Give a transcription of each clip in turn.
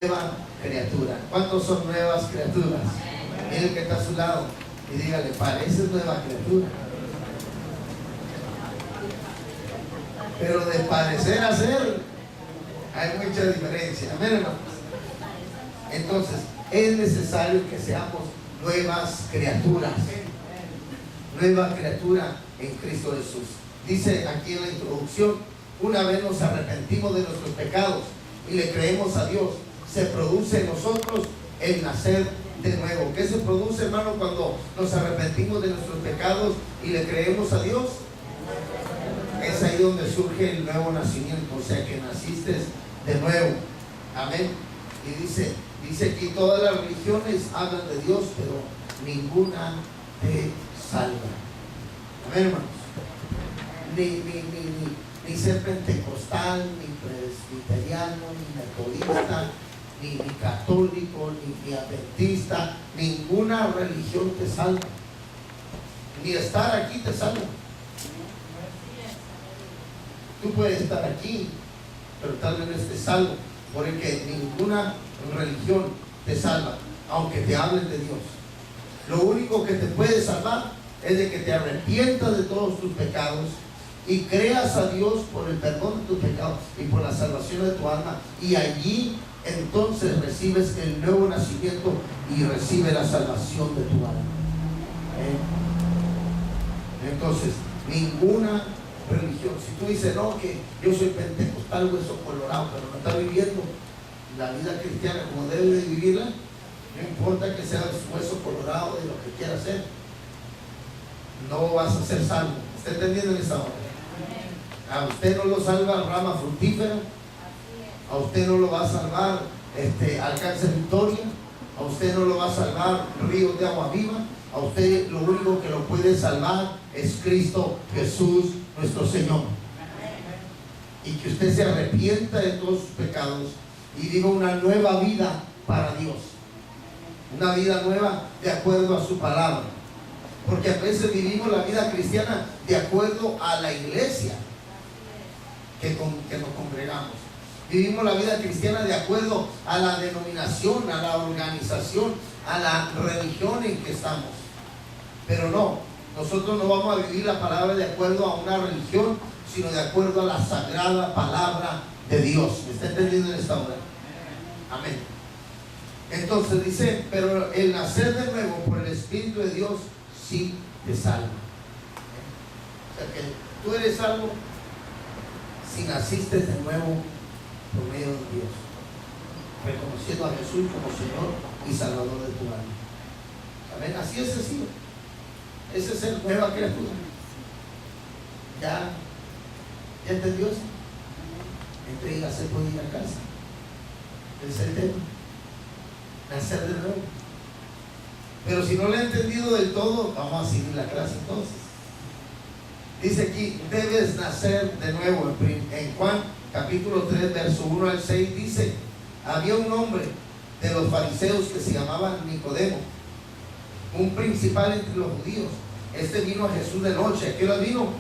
nueva criatura. ¿Cuántos son nuevas criaturas? Mire el que está a su lado y dígale, pareces nueva criatura. Pero de parecer a ser hay mucha diferencia. Amén, hermanos. Entonces es necesario que seamos nuevas criaturas. Nueva criatura en Cristo Jesús. Dice aquí en la introducción: una vez nos arrepentimos de nuestros pecados y le creemos a Dios, se produce en nosotros el nacer de nuevo. ¿Qué se produce, hermano, cuando nos arrepentimos de nuestros pecados y le creemos a Dios? Es ahí donde surge el nuevo nacimiento, o sea que naciste de nuevo. Amén. Y dice aquí, todas las religiones hablan de Dios, pero ninguna te salva. Amén, hermanos. Ni ser pentecostal, ni presbiteriano, ni metodista, ni católico, ni adventista, ninguna religión te salva. Ni estar aquí te salva. Tú puedes estar aquí, pero tal vez no estés salvo, porque ninguna religión te salva, aunque te hablen de Dios. Lo único que te puede salvar es de que te arrepientas de todos tus pecados y creas a Dios por el perdón de tus pecados y por la salvación de tu alma, y allí entonces recibes el nuevo nacimiento y recibes la salvación de tu alma. Entonces, ninguna religión, si tú dices, no, que yo soy pentecostal, hueso colorado, pero no está viviendo la vida cristiana como debe de vivirla, no importa que seas hueso colorado de lo que quieras ser, no vas a ser salvo. ¿Está entendiendo en esta hora? A usted no lo salva rama fructífera, a usted no lo va a salvar alcance victoria, a usted no lo va a salvar ríos de agua viva, a usted lo único que lo puede salvar es Cristo Jesús nuestro Señor. Y que usted se arrepienta de todos sus pecados y viva una nueva vida para Dios, una vida nueva de acuerdo a su palabra, porque a veces vivimos la vida cristiana de acuerdo a la iglesia que nos congregamos. Vivimos la vida cristiana de acuerdo a la denominación, a la organización, a la religión en que estamos. Pero no, nosotros no vamos a vivir la palabra de acuerdo a una religión, sino de acuerdo a la sagrada palabra de Dios. ¿Me está entendiendo en esta hora? Amén. Entonces dice, pero el nacer de nuevo por el Espíritu de Dios sí te salva. O sea que tú eres salvo si naciste de nuevo por medio de Dios, reconociendo a Jesús como Señor y Salvador de tu alma. Amén. Así es sencillo. Ese es el nueva criatura. ¿Ya entendió eso? Entonces ya se puede ir a casa. Ese es el tema. Nacer de nuevo. Pero si no lo he entendido del todo, vamos a seguir la clase entonces. Dice aquí, debes nacer de nuevo. En Juan capítulo 3, verso 1 al 6 dice, había un hombre de los fariseos que se llamaba Nicodemo, un principal entre los judíos. Este vino a Jesús de noche. ¿A qué hora vino?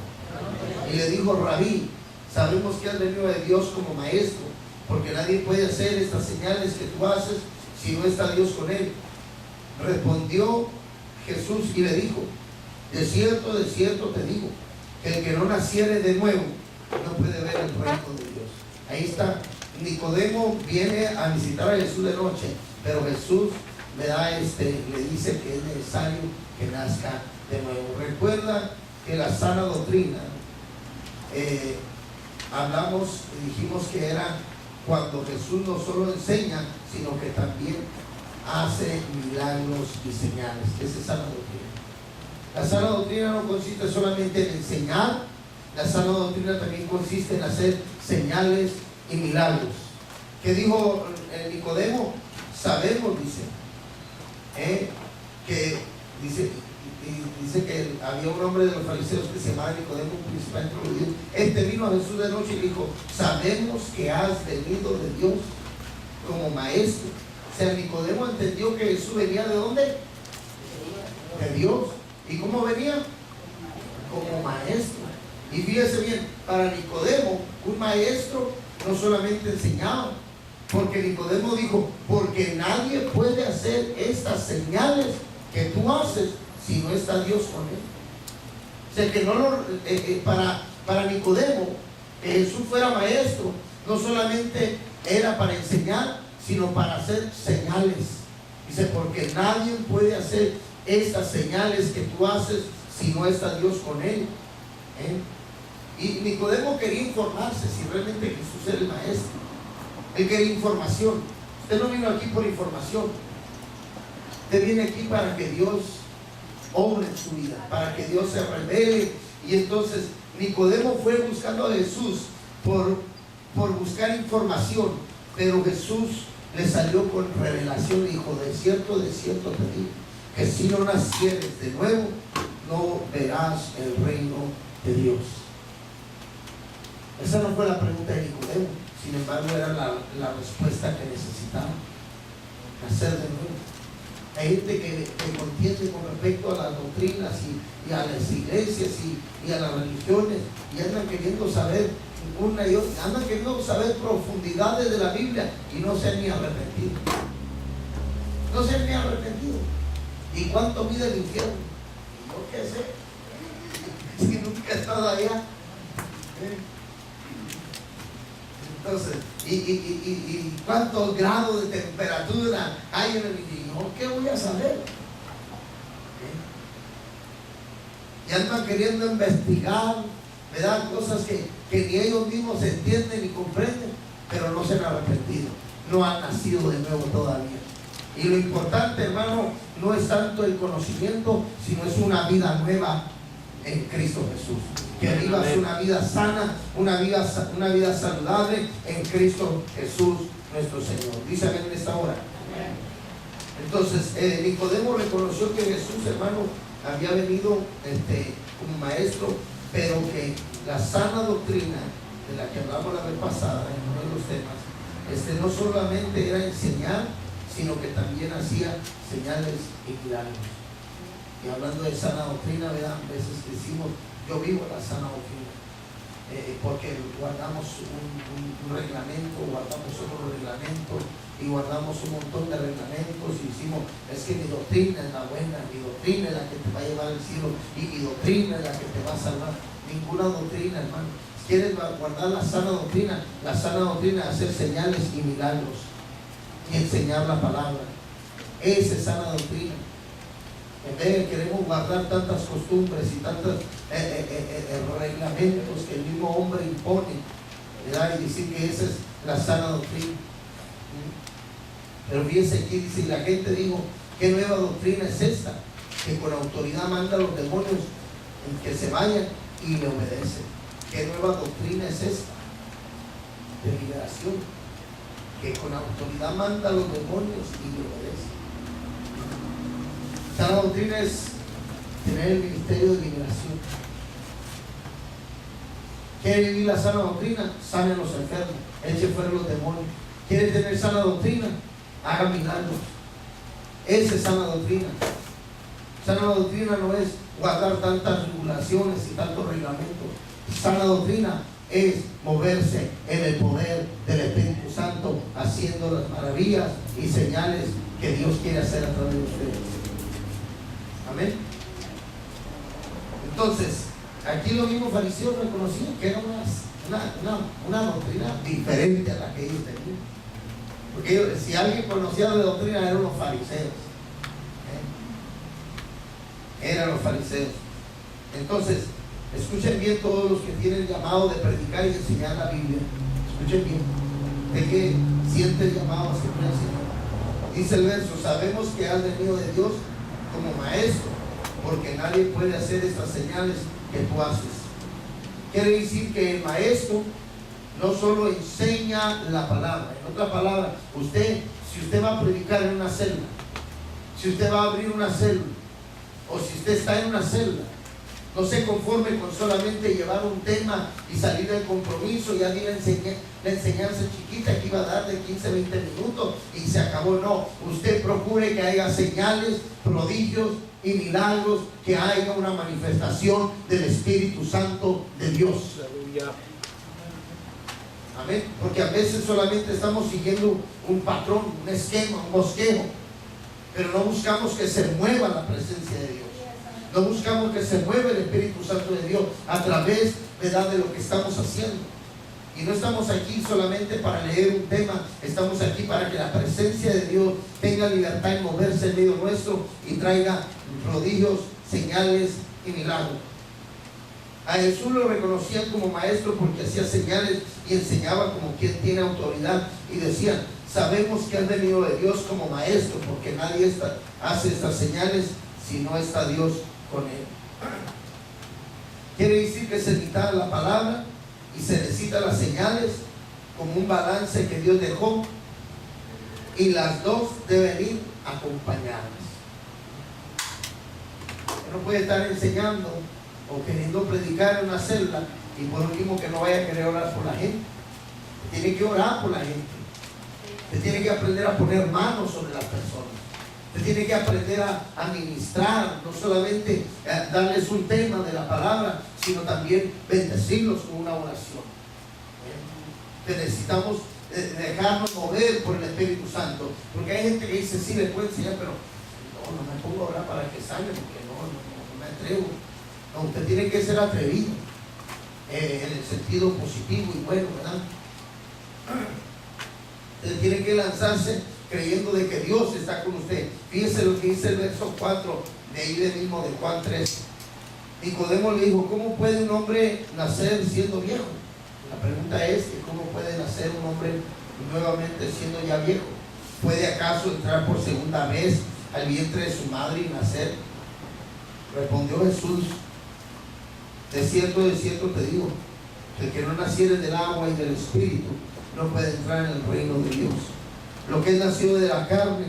Y le dijo, Rabí, sabemos que has venido de Dios como maestro, porque nadie puede hacer estas señales que tú haces si no está Dios con él. Respondió Jesús y le dijo, de cierto te digo, que el que no naciere de nuevo no puede ver el reino de Dios. Ahí está. Nicodemo viene a visitar a Jesús de noche, pero Jesús le dice que es necesario que nazca de nuevo. Recuerda que la sana doctrina, hablamos y dijimos que era cuando Jesús no solo enseña, sino que también hace milagros y señales. Esa es sana doctrina. La sana doctrina no consiste solamente en enseñar, la sana doctrina también consiste en hacer señales y milagros. ¿Qué dijo Nicodemo? Sabemos, dice que había un hombre de los fariseos que se llamaba Nicodemo, un principal entre los judíos. Este vino a Jesús de noche y dijo, sabemos que has venido de Dios como maestro. O sea, Nicodemo entendió que Jesús venía ¿de dónde? De Dios. ¿Y cómo venía? Como maestro. Y fíjese bien, para Nicodemo, un maestro no solamente enseñaba, Porque Nicodemo dijo, porque nadie puede hacer estas señales que tú haces si no está Dios con él. O sea que no para Nicodemo, que Jesús fuera maestro, no solamente era para enseñar, sino para hacer señales. Dice, porque nadie puede hacer estas señales que tú haces si no está Dios con él. Y Nicodemo quería informarse si realmente Jesús era el maestro. Él quería información. Usted no vino aquí por información. Usted viene aquí para que Dios obre en su vida, para que Dios se revele. Y entonces Nicodemo fue buscando a Jesús por buscar información, pero Jesús le salió con revelación y dijo, de cierto te digo, que si no nacieres de nuevo, no verás el reino de Dios. Esa no fue la pregunta de Nicodemo, sin embargo era la respuesta que necesitaba: nacer de nuevo. Hay gente que contiende con respecto a las doctrinas y a las iglesias y a las religiones, y andan queriendo saber una y otra, andan queriendo saber profundidades de la Biblia y no se han ni arrepentido. No se han ni arrepentido. ¿Y cuánto mide el infierno? Yo qué sé. Es que nunca he estado allá. Entonces, y cuántos grados de temperatura hay en el infierno, ¿qué voy a saber? Y andan queriendo investigar, ¿verdad? Cosas que ni ellos mismos entienden ni comprenden, pero no se han arrepentido, no han nacido de nuevo todavía. Y lo importante, hermano, no es tanto el conocimiento, sino es una vida nueva en Cristo Jesús. Que vivas una vida sana, una vida saludable en Cristo Jesús nuestro Señor. Dice amén en esta hora. Entonces Nicodemo reconoció que Jesús, hermano, había venido como maestro, pero que la sana doctrina de la que hablamos la vez pasada en uno de los temas, no solamente era enseñar, sino que también hacía señales y milagros. Y hablando de sana doctrina, ¿verdad? A veces decimos, yo vivo la sana doctrina, porque guardamos un reglamento, guardamos otro reglamento, y guardamos un montón de reglamentos, y decimos, es que mi doctrina es la buena, mi doctrina es la que te va a llevar al cielo, y mi doctrina es la que te va a salvar. Ninguna doctrina, hermano. Si quieres guardar la sana doctrina es hacer señales y milagros y enseñar la palabra. Esa es sana doctrina. En vez de queremos guardar tantas costumbres y tantos reglamentos que el mismo hombre impone, ¿verdad? Y decir que esa es la sana doctrina. Pero fíjense aquí, dice, y la gente dijo, ¿qué nueva doctrina es esta? Que con autoridad manda a los demonios que se vayan y le obedecen. ¿Qué nueva doctrina es esta? De liberación. Que con autoridad manda a los demonios y le obedecen. Sana doctrina es tener el ministerio de liberación. ¿Quiere vivir la sana doctrina? Sane a los enfermos, eche fuera los demonios. ¿Quiere tener sana doctrina? Haga milagros. Esa es sana doctrina. Sana doctrina no es guardar tantas regulaciones y tantos reglamentos. Sana doctrina es moverse en el poder del Espíritu Santo, haciendo las maravillas y señales que Dios quiere hacer a través de ustedes. Amén. Entonces, aquí los mismos fariseos reconocían que era una doctrina diferente a la que ellos tenían. Porque si alguien conocía de doctrina, eran los fariseos. Eran los fariseos. Entonces, escuchen bien todos los que tienen el llamado de predicar y enseñar la Biblia. Escuchen bien. ¿De qué sientes llamado a ser Señor? Dice el verso, sabemos que has venido de Dios como maestro, porque nadie puede hacer estas señales que tú haces. Quiere decir que el maestro no solo enseña la palabra. En otra palabra, si usted va a predicar en una celda, si usted va a abrir una celda, o si usted está en una celda, no se conforme con solamente llevar un tema y salir del compromiso. Ya di la enseñanza chiquita que iba a dar de 15, 20 minutos y se acabó. No, usted procure que haya señales, prodigios y milagros, que haya una manifestación del Espíritu Santo de Dios. Aleluya. Amén. Porque a veces solamente estamos siguiendo un patrón, un esquema, un bosquejo, pero no buscamos que se mueva la presencia de Dios. No buscamos que se mueva el Espíritu Santo de Dios a través, ¿verdad?, de lo que estamos haciendo. Y no estamos aquí solamente para leer un tema, estamos aquí para que la presencia de Dios tenga libertad en moverse en medio nuestro y traiga prodigios, señales y milagros. A Jesús lo reconocían como maestro porque hacía señales y enseñaba como quien tiene autoridad, y decían: sabemos que has venido de Dios como maestro, porque nadie hace estas señales si no está Dios con él. Quiere decir que se necesita la palabra y se necesitan las señales como un balance que Dios dejó, y las dos deben ir acompañadas. No puede estar enseñando o queriendo predicar en una celda y por último que no vaya a querer orar por la gente. Tiene que orar por la gente. Usted tiene que aprender a poner manos sobre las personas. Usted tiene que aprender a administrar, no solamente darles un tema de la palabra, sino también bendecirlos con una oración. Que necesitamos dejarnos mover por el Espíritu Santo, porque hay gente que dice: sí, le puedo enseñar, pero no me pongo a orar para que salga, porque no me atrevo. No, usted tiene que ser atrevido en el sentido positivo y bueno, ¿verdad? Usted tiene que lanzarse creyendo de que Dios está con usted. Fíjese lo que dice el verso 4 de ahí de mismo, de Juan 3. Nicodemo le dijo: ¿cómo puede un hombre nacer siendo viejo? La pregunta es que ¿cómo puede nacer un hombre nuevamente siendo ya viejo? ¿Puede acaso entrar por segunda vez al vientre de su madre y nacer? Respondió Jesús: de cierto te digo, que el que no naciere del agua y del Espíritu no puede entrar en el reino de Dios. Lo que es nacido de la carne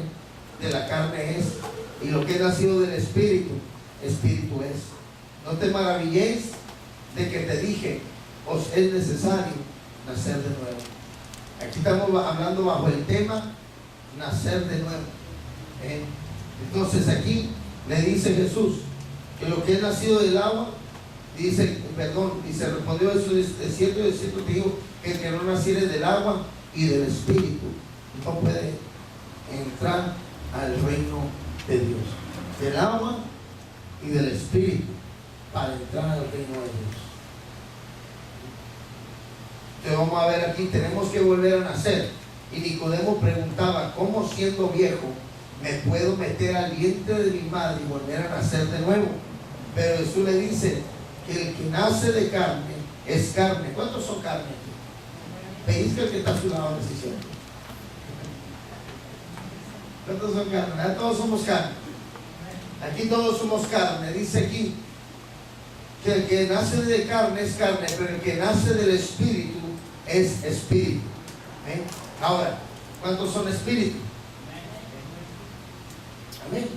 es, y lo que es nacido del Espíritu, Espíritu es. No te maravilléis de que te dije: os es necesario nacer de nuevo. Aquí estamos hablando bajo el tema nacer de nuevo. Entonces aquí le dice Jesús que lo que es nacido del agua, respondió Jesús: de cierto te digo, que el que no naciere del agua y del Espíritu no puede entrar al reino de Dios. Del agua y del Espíritu para entrar al reino de Dios. Entonces vamos a ver aquí, tenemos que volver a nacer. Y Nicodemo preguntaba: ¿cómo siendo viejo me puedo meter al vientre de mi madre y volver a nacer de nuevo? Pero Jesús le dice que el que nace de carne es carne. ¿Cuántos son carne aquí? ¿Veis que el que está a su lado es cierto? ¿Cuántos son carne? Todos somos carne. Aquí todos somos carne. Dice aquí que el que nace de carne es carne, pero el que nace del Espíritu es espíritu. Ahora, ¿cuántos son espíritu? Amén.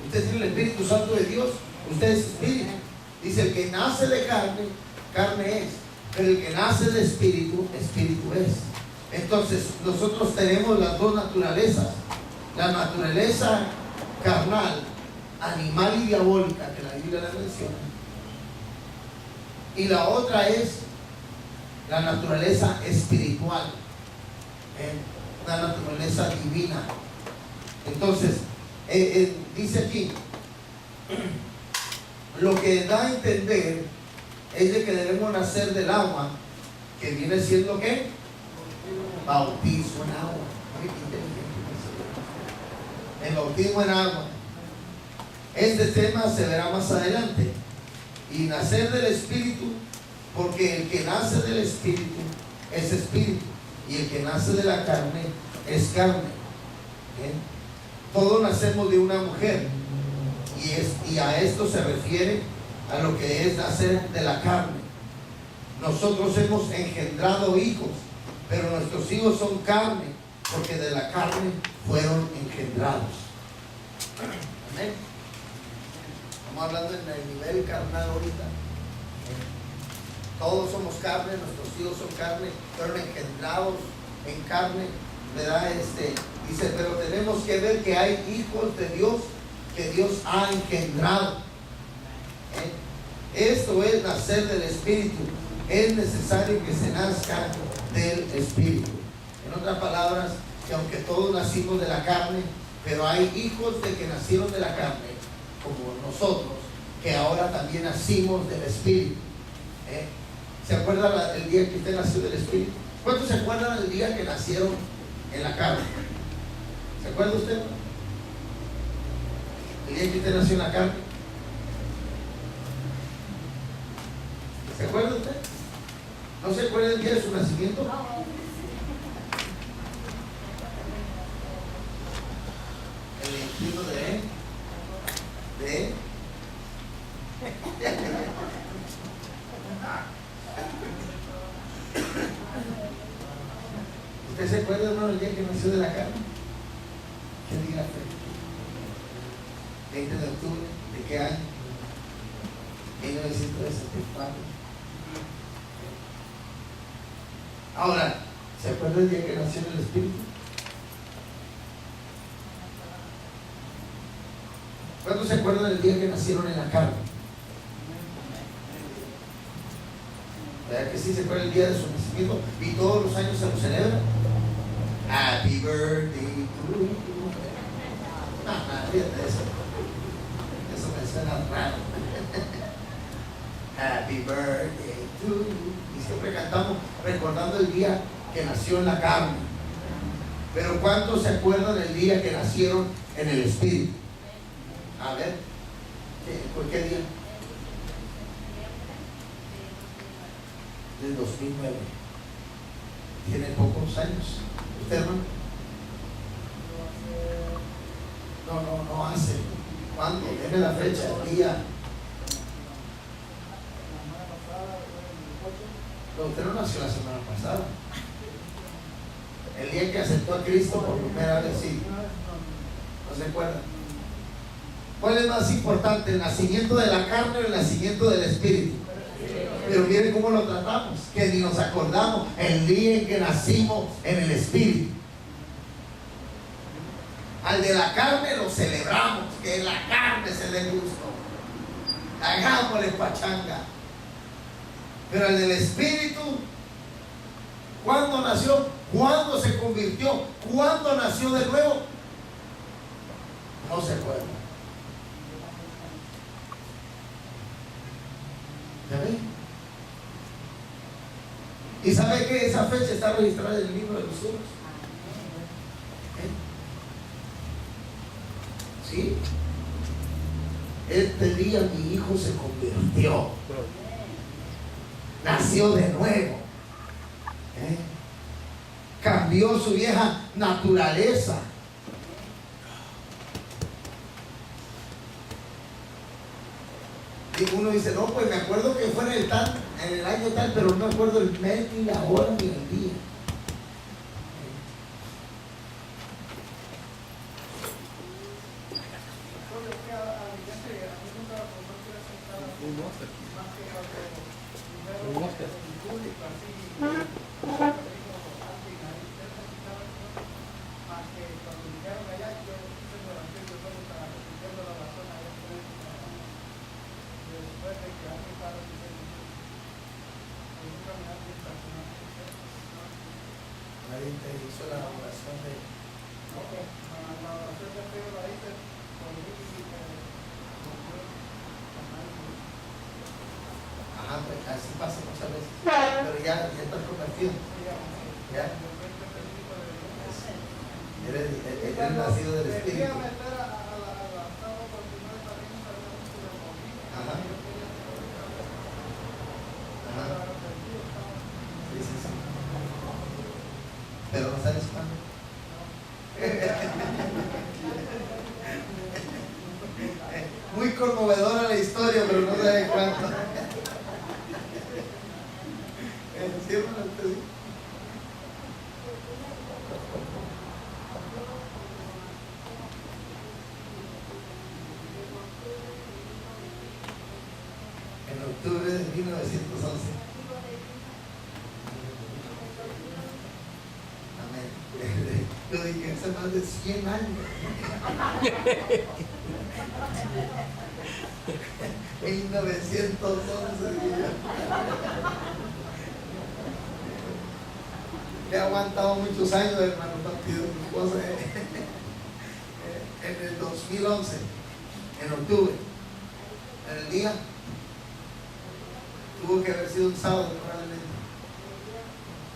Usted tiene el Espíritu Santo de Dios, usted es espíritu. Dice: el que nace de carne, carne es, pero el que nace de espíritu, espíritu es. Entonces nosotros tenemos las dos naturalezas: la naturaleza carnal, animal y diabólica, que la Biblia la menciona, y la otra es la naturaleza espiritual, la naturaleza divina. Entonces dice aquí, lo que da a entender es de que debemos nacer del agua, que viene siendo ¿qué? Bautismo en agua. El bautismo en agua. Este tema se verá más adelante. Y nacer del Espíritu, porque el que nace del Espíritu es espíritu, y el que nace de la carne es carne. Todos nacemos de una mujer, y a esto se refiere a lo que es nacer de la carne. Nosotros hemos engendrado hijos, pero nuestros hijos son carne, porque de la carne fueron engendrados. Amén. Estamos hablando en el nivel carnal ahorita. Todos somos carne, nuestros hijos son carne, fueron engendrados en carne, ¿verdad? Dice, pero tenemos que ver que hay hijos de Dios que Dios ha engendrado. Esto es nacer del Espíritu. Es necesario que se nazca del Espíritu. En otras palabras, que aunque todos nacimos de la carne, pero hay hijos de que nacieron de la carne, como nosotros, que ahora también nacimos del Espíritu. ¿Se acuerdan el día que usted nació del Espíritu? ¿Cuántos se acuerdan del día que nacieron en la carne? ¿Se acuerda usted? El día que usted nació en la carne. ¿Se acuerda usted? ¿No se acuerda el día de su nacimiento? El 21 de ¿Usted se acuerda, hermano, el día que nació de la carne? ¿Qué día fue? 20 de octubre, ¿de qué año? 1964. Ahora, ¿se acuerda el día que nació en el Espíritu? ¿Cuántos se acuerdan del día que nacieron en la carne? ¿Verdad que sí se acuerda el día de su nacimiento? Y todos los años se lo celebra. Happy birthday to you. Fíjate eso. Eso me suena raro. Happy birthday to you. Y siempre cantamos recordando el día que nació en la carne. Pero ¿cuántos se acuerdan del día que nacieron en el Espíritu? A ver, ¿por qué día? Del 2009. Tiene pocos años. ¿Usted, hermano? No hace. ¿Cuándo? Deme la fecha, el día. No, usted no nació la semana pasada. El día que aceptó a Cristo por primera vez, sí. ¿No se acuerdan? ¿Cuál es más importante, el nacimiento de la carne o el nacimiento del Espíritu? Pero miren cómo lo tratamos, que ni nos acordamos el día en que nacimos en el Espíritu. Al de la carne lo celebramos, que la carne se dé gusto, hagámosle pachanga. Pero al del Espíritu, ¿cuándo nació? ¿Cuándo se convirtió? ¿Cuándo nació de nuevo? No se acuerda. ¿Ya ven? ¿Y sabe que esa fecha está registrada en el libro de los cielos? ¿Sí? Este día mi hijo se convirtió, nació de nuevo, cambió su vieja naturaleza. Y uno dice, no, pues me acuerdo que fue en el año tal, pero no me acuerdo el mes, ni la hora, ni el día. Nadie te hizo la oración de... La oración de Pedro la hice por mí y ajá, pues así pasa muchas veces. Pero ya estás convertido. Ya. Eres nacido del Espíritu. Ajá. Ajá. Sí, sí, sí. Pero no sabes cuándo. Muy conmovedora la historia, pero no sabe cuánto. ¿Sí, hermano? ¿Sí? En octubre de 1911. Amén. Yo dije, hace más de 100 años. 1911. he aguantado muchos años, hermano, partido mi esposa en el 2011, en octubre, en el día, tuvo que haber sido un sábado probablemente,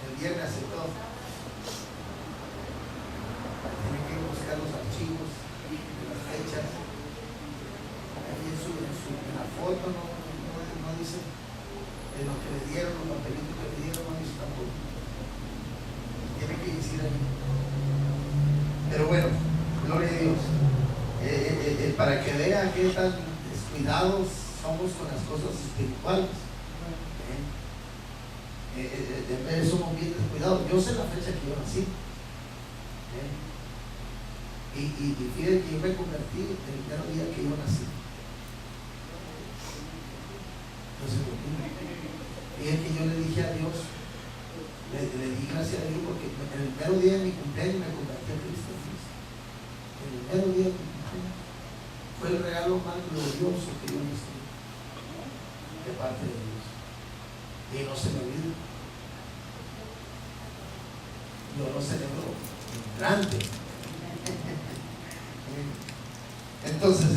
el viernes aceptó. Tiene que buscar los archivos de las fechas, ahí en la foto no dice de lo que le dieron, los papelitos que le dieron, no dice tampoco. Tiene que decir ahí. Pero bueno, gloria a Dios. Para que vean qué tan descuidados somos con las cosas espirituales. Somos bien descuidados. Yo sé la fecha que yo nací. Y fíjense que yo me convertí el primer día que yo nací. Entonces, fíjense que yo le dije a Dios, le di gracias a Dios porque en el primer día de mi cumpleaños me convertí a Cristo. En el primer día de mi cumpleaños fue el regalo más glorioso que yo recibí de parte de Dios. Y no se me olvida. Yo lo celebro grande. Entonces,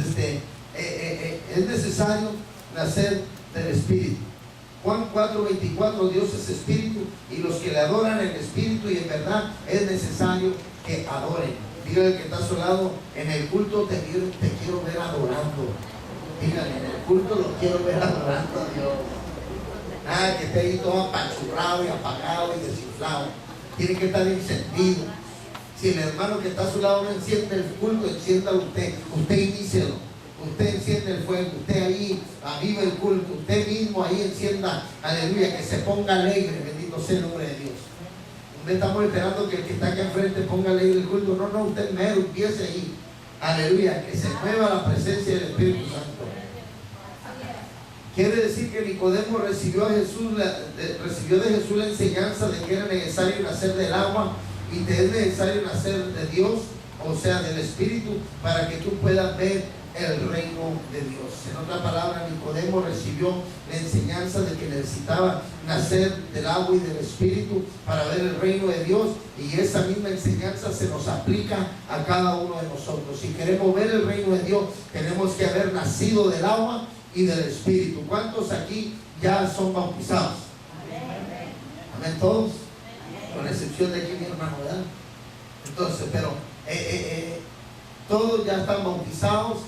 es necesario nacer del Espíritu. Juan 4:24, Dios es Espíritu y los que le adoran en Espíritu y en verdad es necesario que adoren. Dígale al que está a su lado, en el culto te quiero ver adorando. Dígale, en el culto lo quiero ver adorando a Dios. Nada que esté ahí todo apachurrado y apagado y desinflado. Tiene que estar encendido. Si el hermano que está a su lado no enciende el culto, enciéndalo usted. Usted inícielo. Usted enciende el fuego. Usted ahí aviva el culto. Usted mismo ahí encienda. Aleluya. Que se ponga alegre. Bendito sea el nombre de Dios. No estamos esperando que el que está aquí enfrente ponga alegre el culto. No, usted mero empiece ahí. Aleluya. Que se mueva la presencia del Espíritu Santo. Quiere decir que Nicodemo recibió de Jesús la enseñanza de que era necesario nacer del agua y te es necesario nacer de Dios, o sea, del Espíritu, para que tú puedas ver el reino de Dios. En otra palabra, Nicodemo recibió la enseñanza de que necesitaba nacer del agua y del Espíritu para ver el reino de Dios, y esa misma enseñanza se nos aplica a cada uno de nosotros. Si queremos ver el reino de Dios, tenemos que haber nacido del agua y del Espíritu. ¿Cuántos aquí ya son bautizados? Amén, todos, con excepción de aquí mi hermano, ¿verdad? Entonces, pero todos ya están bautizados,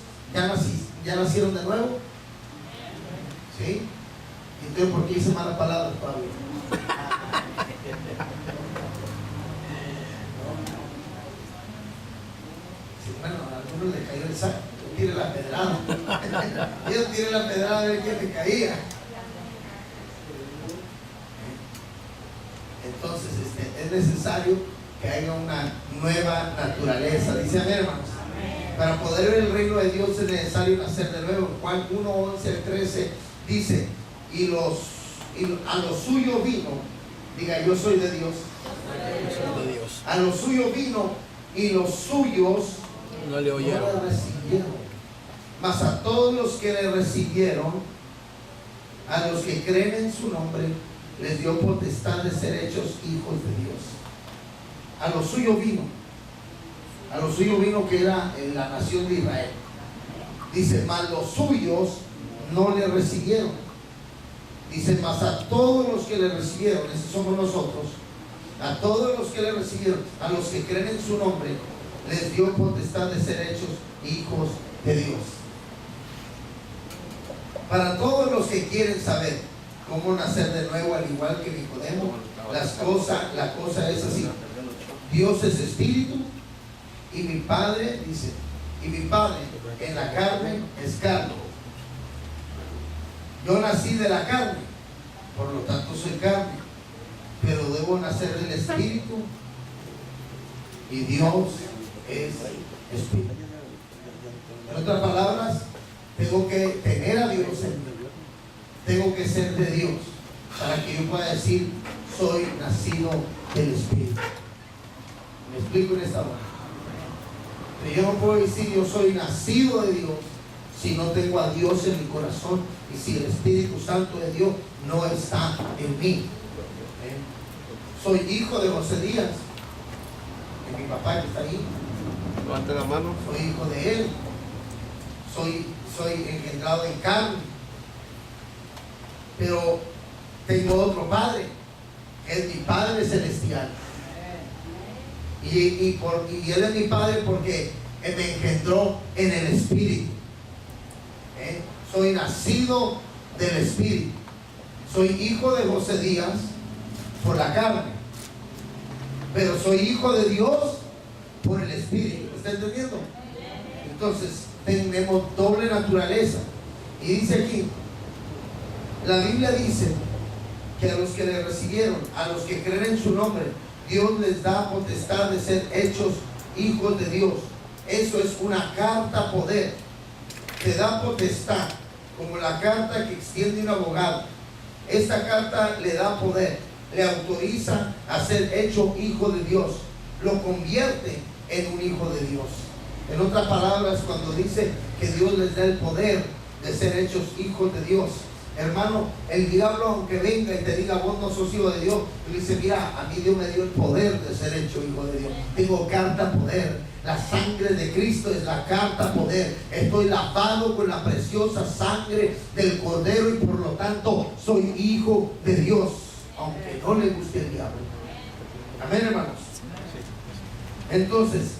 ya nacieron de nuevo. ¿Sí? Entonces, ¿por qué hice malas palabras, Pablo? Sí, bueno, a algunos le cayó el saco. Tire la pedrada. Dios tire la pedrada a ver quién le caía. Entonces, es necesario que haya una nueva naturaleza. Dice amén, hermanos. Para poder ver el reino de Dios es necesario nacer de nuevo. Juan 1:11-13 dice: a lo suyo vino. Diga, yo soy de Dios. A lo suyo vino y los suyos no le oyeron. No le recibieron. Mas a todos los que le recibieron, a los que creen en su nombre, les dio potestad de ser hechos hijos de Dios. A lo suyo vino que era en la nación de Israel. Dice, mas los suyos no le recibieron. Dice, mas a todos los que le recibieron, esos somos nosotros, a todos los que le recibieron, a los que creen en su nombre, les dio potestad de ser hechos hijos de Dios. Para todos los que quieren saber cómo nacer de nuevo, al igual que Nicodemo, la cosa es así. Dios es espíritu y mi Padre, dice, y mi Padre en la carne es carne. Yo nací de la carne, por lo tanto soy carne, pero debo nacer del espíritu, y Dios es espíritu. En otras palabras, tengo que tener a Dios en mí. Tengo que ser de Dios para que yo pueda decir, soy nacido del Espíritu. ¿Me explico en esta hora? Pero yo no puedo decir, yo soy nacido de Dios, si no tengo a Dios en mi corazón y si el Espíritu Santo de Dios no está en mí. Soy hijo de José Díaz, de mi papá que está ahí. Levante la mano. Soy hijo de él. Soy engendrado en carne. Pero tengo otro padre, que es mi Padre Celestial. Y él es mi Padre porque Él me engendró en el Espíritu. Soy nacido del Espíritu. Soy hijo de José Díaz por la carne, pero soy hijo de Dios por el Espíritu. ¿Está entendiendo? Entonces tenemos doble naturaleza. Y dice aquí, la Biblia dice que a los que le recibieron, a los que creen en su nombre, Dios les da potestad de ser hechos hijos de Dios. Eso es una carta poder. Te da potestad, como la carta que extiende un abogado. Esta carta le da poder, le autoriza a ser hecho hijo de Dios, lo convierte en un hijo de Dios. En otras palabras, cuando dice que Dios les da el poder de ser hechos hijos de Dios, hermano, el diablo, aunque venga y te diga vos no sos hijo de Dios, tú dices, mira, a mí Dios me dio el poder de ser hecho hijo de Dios. Tengo carta poder. La sangre de Cristo es la carta poder. Estoy lavado con la preciosa sangre del Cordero y por lo tanto soy hijo de Dios, aunque no le guste el diablo. Amén, hermanos. Entonces,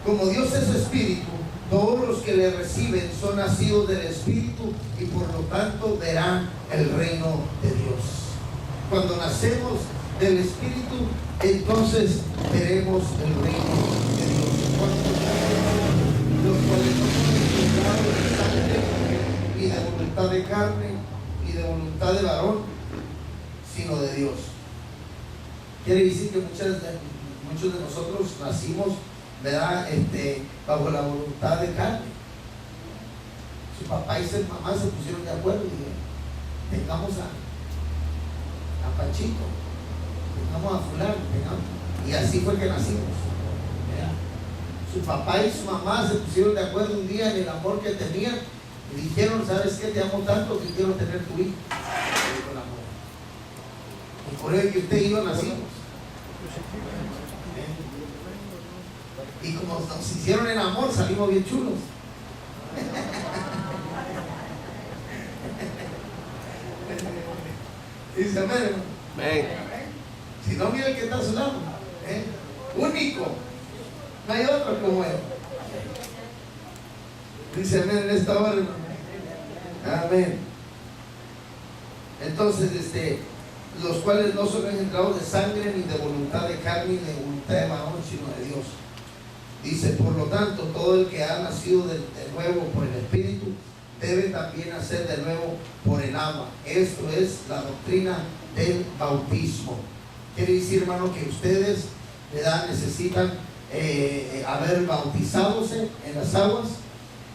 como Dios es espíritu, todos los que le reciben son nacidos del Espíritu y por lo tanto verán el reino de Dios. Cuando nacemos del Espíritu, entonces veremos el reino de Dios. Los cuales no son engendrados de sangre, ni de voluntad de carne, ni de voluntad de varón, sino de Dios. Quiere decir que muchos de nosotros nacimos, ¿verdad? Bajo la voluntad de carne. Su papá y su mamá se pusieron de acuerdo y dijeron, tengamos a Panchito, tengamos a fulano, y así fue que nacimos, ¿verdad? Su papá y su mamá se pusieron de acuerdo un día en el amor que tenían y dijeron, ¿sabes qué? Te amo tanto que quiero tener tu hijo. Y por eso que usted y yo nacimos. Y como nos hicieron el amor, salimos bien chulos. Dice amén. Si no, mira el que está a su lado. Único. No hay otro como él. Dice amén en esta hora, hermano. Amén. Entonces, los cuales no son engendrados de sangre, ni de voluntad de carne, ni de voluntad de varón, sino de Dios. Dice, por lo tanto, todo el que ha nacido de nuevo por el Espíritu, debe también nacer de nuevo por el agua. Esto es la doctrina del bautismo. Quiere decir, hermano, que ustedes, ¿verdad?, necesitan haber bautizadose en las aguas,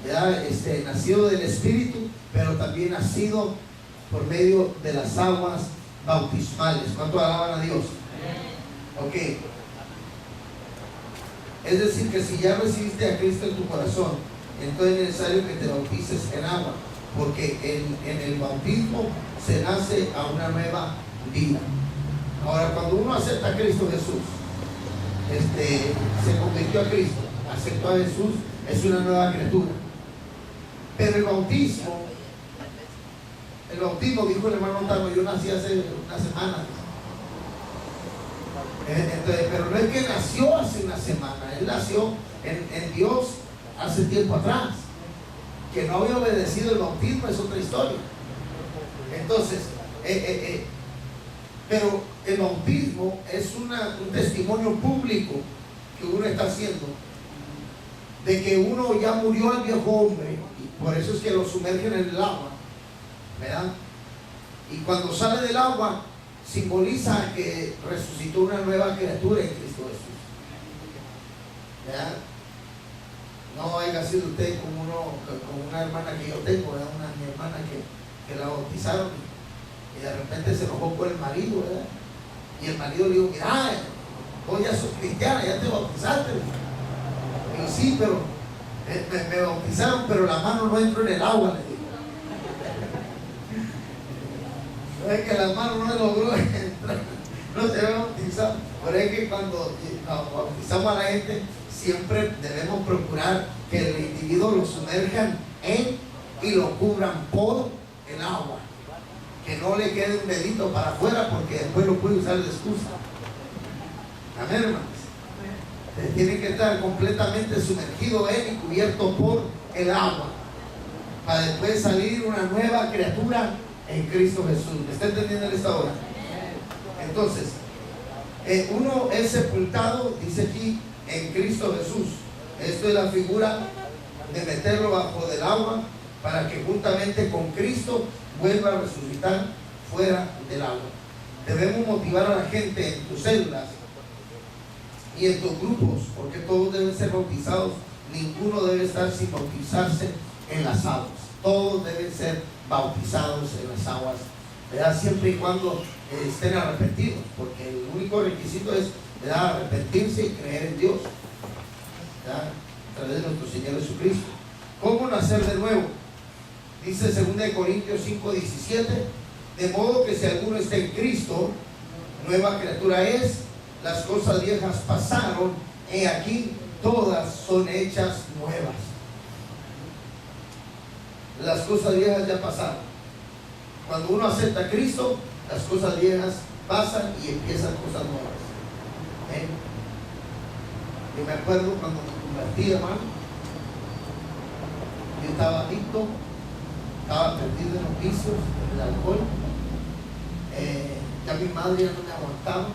¿verdad? Nacido del Espíritu, pero también nacido por medio de las aguas bautismales. ¿Cuánto alaban a Dios? Ok. Es decir, que si ya recibiste a Cristo en tu corazón, entonces es necesario que te bautices en agua, porque en el bautismo se nace a una nueva vida. Ahora, cuando uno acepta a Cristo Jesús, se convirtió a Cristo, aceptó a Jesús, es una nueva criatura. Pero el bautismo, dijo el hermano Tano, yo nací hace una semana. Entonces, pero no es que nació hace una semana, él nació en Dios hace tiempo atrás. Que no había obedecido el bautismo es otra historia. Entonces, pero el bautismo es un testimonio público que uno está haciendo de que uno ya murió al viejo hombre, y por eso es que lo sumergen en el agua, ¿verdad? Y cuando sale del agua simboliza que resucitó una nueva criatura en Cristo Jesús, ¿verdad? No haya sido usted como una hermana que yo tengo, ¿verdad? Mi hermana que la bautizaron y de repente se enojó por el marido, ¿verdad? Y el marido le dijo, mira, vos ya sos cristiana, ya te bautizaste. Y yo, sí, pero me bautizaron, pero la mano no entró en el agua, le digo. Es que la mano no logró entrar no se debe bautizar. Por eso es que cuando bautizamos a la gente, siempre debemos procurar que el individuo lo sumerjan y lo cubran por el agua. Que no le quede un dedito para afuera, porque después lo puede usar de excusa. Amén, hermanos. Tiene que estar completamente sumergido y cubierto por el agua, para después salir una nueva criatura en Cristo Jesús. ¿Me está entendiendo en esta hora? Entonces, uno es sepultado, dice aquí, en Cristo Jesús. Esto es la figura de meterlo bajo del agua, para que juntamente con Cristo vuelva a resucitar fuera del agua. Debemos motivar a la gente en tus células y en tus grupos, porque todos deben ser bautizados. Ninguno debe estar sin bautizarse en las aguas. Todos deben ser bautizados en las aguas, ¿verdad? Siempre y cuando estén arrepentidos, porque el único requisito es, ¿verdad?, arrepentirse y creer en Dios, ¿verdad?, a través de nuestro Señor Jesucristo. ¿Cómo nacer de nuevo? Dice 2 Corintios 5:17, de modo que si alguno está en Cristo, nueva criatura es, las cosas viejas pasaron, he aquí todas son hechas nuevas. Las cosas viejas ya pasaron. Cuando uno acepta a Cristo, las cosas viejas pasan y empiezan cosas nuevas. Yo me acuerdo cuando me convertí, hermano, yo estaba adicto, estaba perdido en los vicios, en el alcohol. Ya mi madre ya no me aguantaba,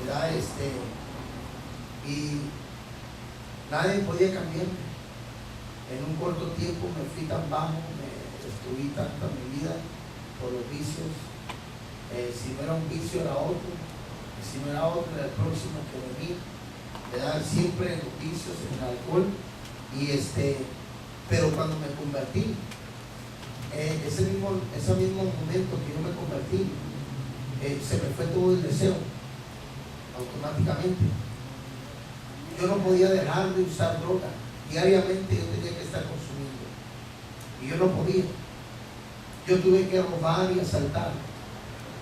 ¿verdad? Y nadie podía cambiarme. En un corto tiempo me fui tan bajo, me destruí tanto mi vida por los vicios. Si no era un vicio era otro, y si no era otro era el próximo que venía, ¿verdad? Siempre en los vicios, en el alcohol. Pero cuando me convertí, ese mismo momento que yo me convertí, se me fue todo el deseo automáticamente. Yo no podía dejar de usar droga. Diariamente yo tenía que estar consumiendo y yo no podía. Yo tuve que robar y asaltar,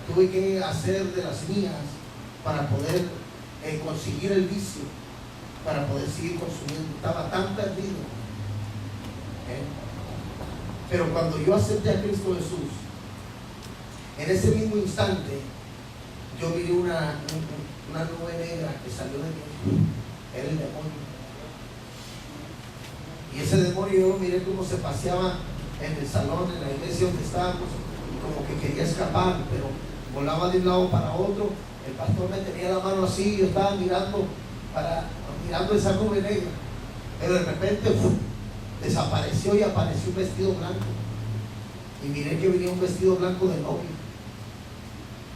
tuve que hacer de las mías para poder conseguir el vicio, para poder seguir consumiendo. Estaba tan perdido. Pero cuando yo acepté a Cristo Jesús, en ese mismo instante yo vi una nube negra que salió de mí. Era el demonio. Y ese demonio yo miré cómo se paseaba en el salón, en la iglesia donde estábamos, y como que quería escapar, pero volaba de un lado para otro. El pastor me tenía la mano así, yo estaba mirando esa nube negra, pero de repente desapareció y apareció un vestido blanco. Y miré que venía un vestido blanco de novia,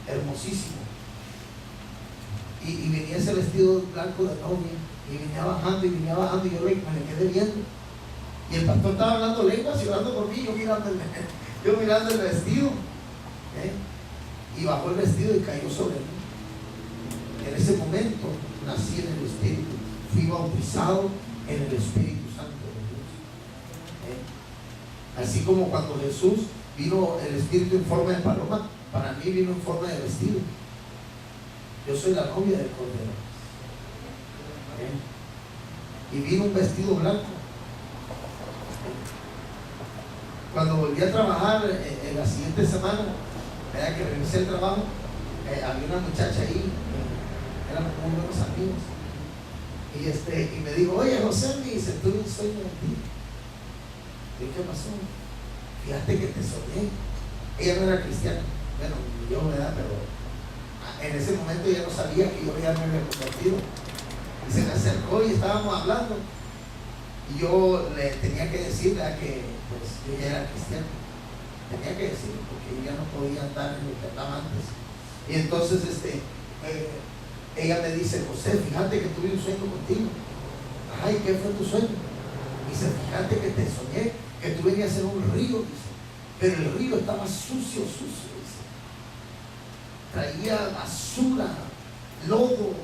hermosísimo. Y venía ese vestido blanco de novia, y venía bajando, y yo me le quedé viendo. Y el pastor estaba hablando lenguas y orando por mí, yo mirando el vestido. Y bajó el vestido y cayó sobre mí. En ese momento nací en el Espíritu, fui bautizado en el Espíritu Santo de Dios. Así como cuando Jesús vino el Espíritu en forma de paloma, para mí vino en forma de vestido. Yo soy la novia del Cordero. Y vino un vestido blanco. Cuando volví a trabajar en la siguiente semana, ¿verdad?, que regresé al trabajo, había una muchacha ahí, éramos muy buenos amigos, y me dijo, oye José, me dice, tuve un sueño de ti. ¿Y qué pasó? Fíjate que te soñé. Ella no era cristiana, bueno, yo, ¿verdad?, pero en ese momento ella no sabía que yo ya me había convertido. Y se me acercó y estábamos hablando. Y yo le tenía que decir, ¿verdad?, que pues yo ya era cristiano. Tenía que decirlo porque yo ya no podía andar en lo que andaba antes. Y entonces ella me dice, José, fíjate que tuve un sueño contigo. Ay, ¿qué fue tu sueño? Dice, fíjate que te soñé que tú venías en un río, dice, pero el río estaba sucio, dice. Traía basura, lodo,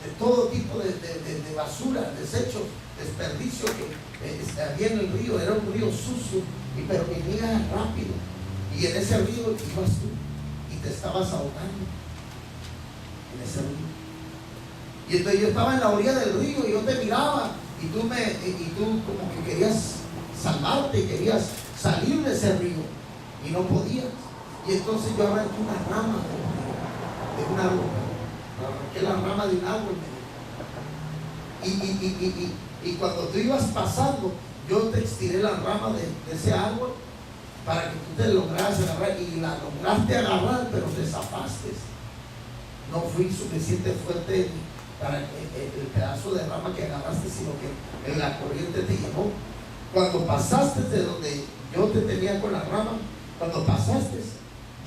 de todo tipo de basura, desechos, desperdicio que había en el río. Era un río sucio, pero venía rápido, y en ese río ibas tú y te estabas ahogando. en ese río. Y entonces yo estaba en la orilla del río y yo te miraba y tú como que querías salvarte, querías salir de ese río y no podías. Y entonces yo arranqué una rama de un árbol, arranqué la rama de un árbol. Y cuando tú ibas pasando, yo te estiré la rama de ese árbol para que tú te lograras agarrar, y la lograste agarrar, pero te zafaste. No fui suficiente fuerte para el pedazo de rama que agarraste, sino que en la corriente te llevó. Cuando pasaste de donde yo te tenía con la rama, cuando pasaste,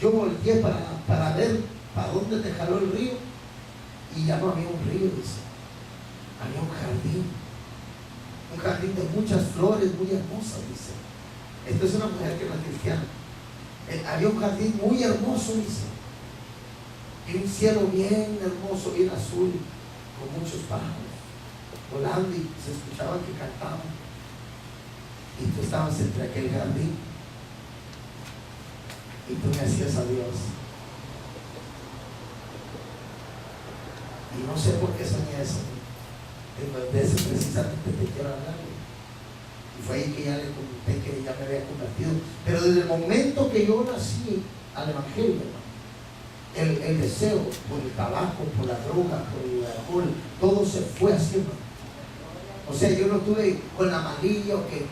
yo volteé para ver para dónde te jaló el río, y ya no había un río, dice. Había un jardín de muchas flores muy hermosas, dice. Esto es una mujer que no es cristiana. Había un jardín muy hermoso, dice, y un cielo bien hermoso, bien azul, con muchos pájaros volando, y se escuchaban que cantaban, y tú estabas entre aquel jardín y tú me hacías a Dios. Y no sé por qué soñé eso. De eso precisamente te quiero hablar. Y fue ahí que ya le comenté que ya me había convertido. Pero desde el momento que yo nací al Evangelio, el deseo por el tabaco, por la droga, por el alcohol, todo se fue haciendo. O sea, yo no tuve con la manilla o que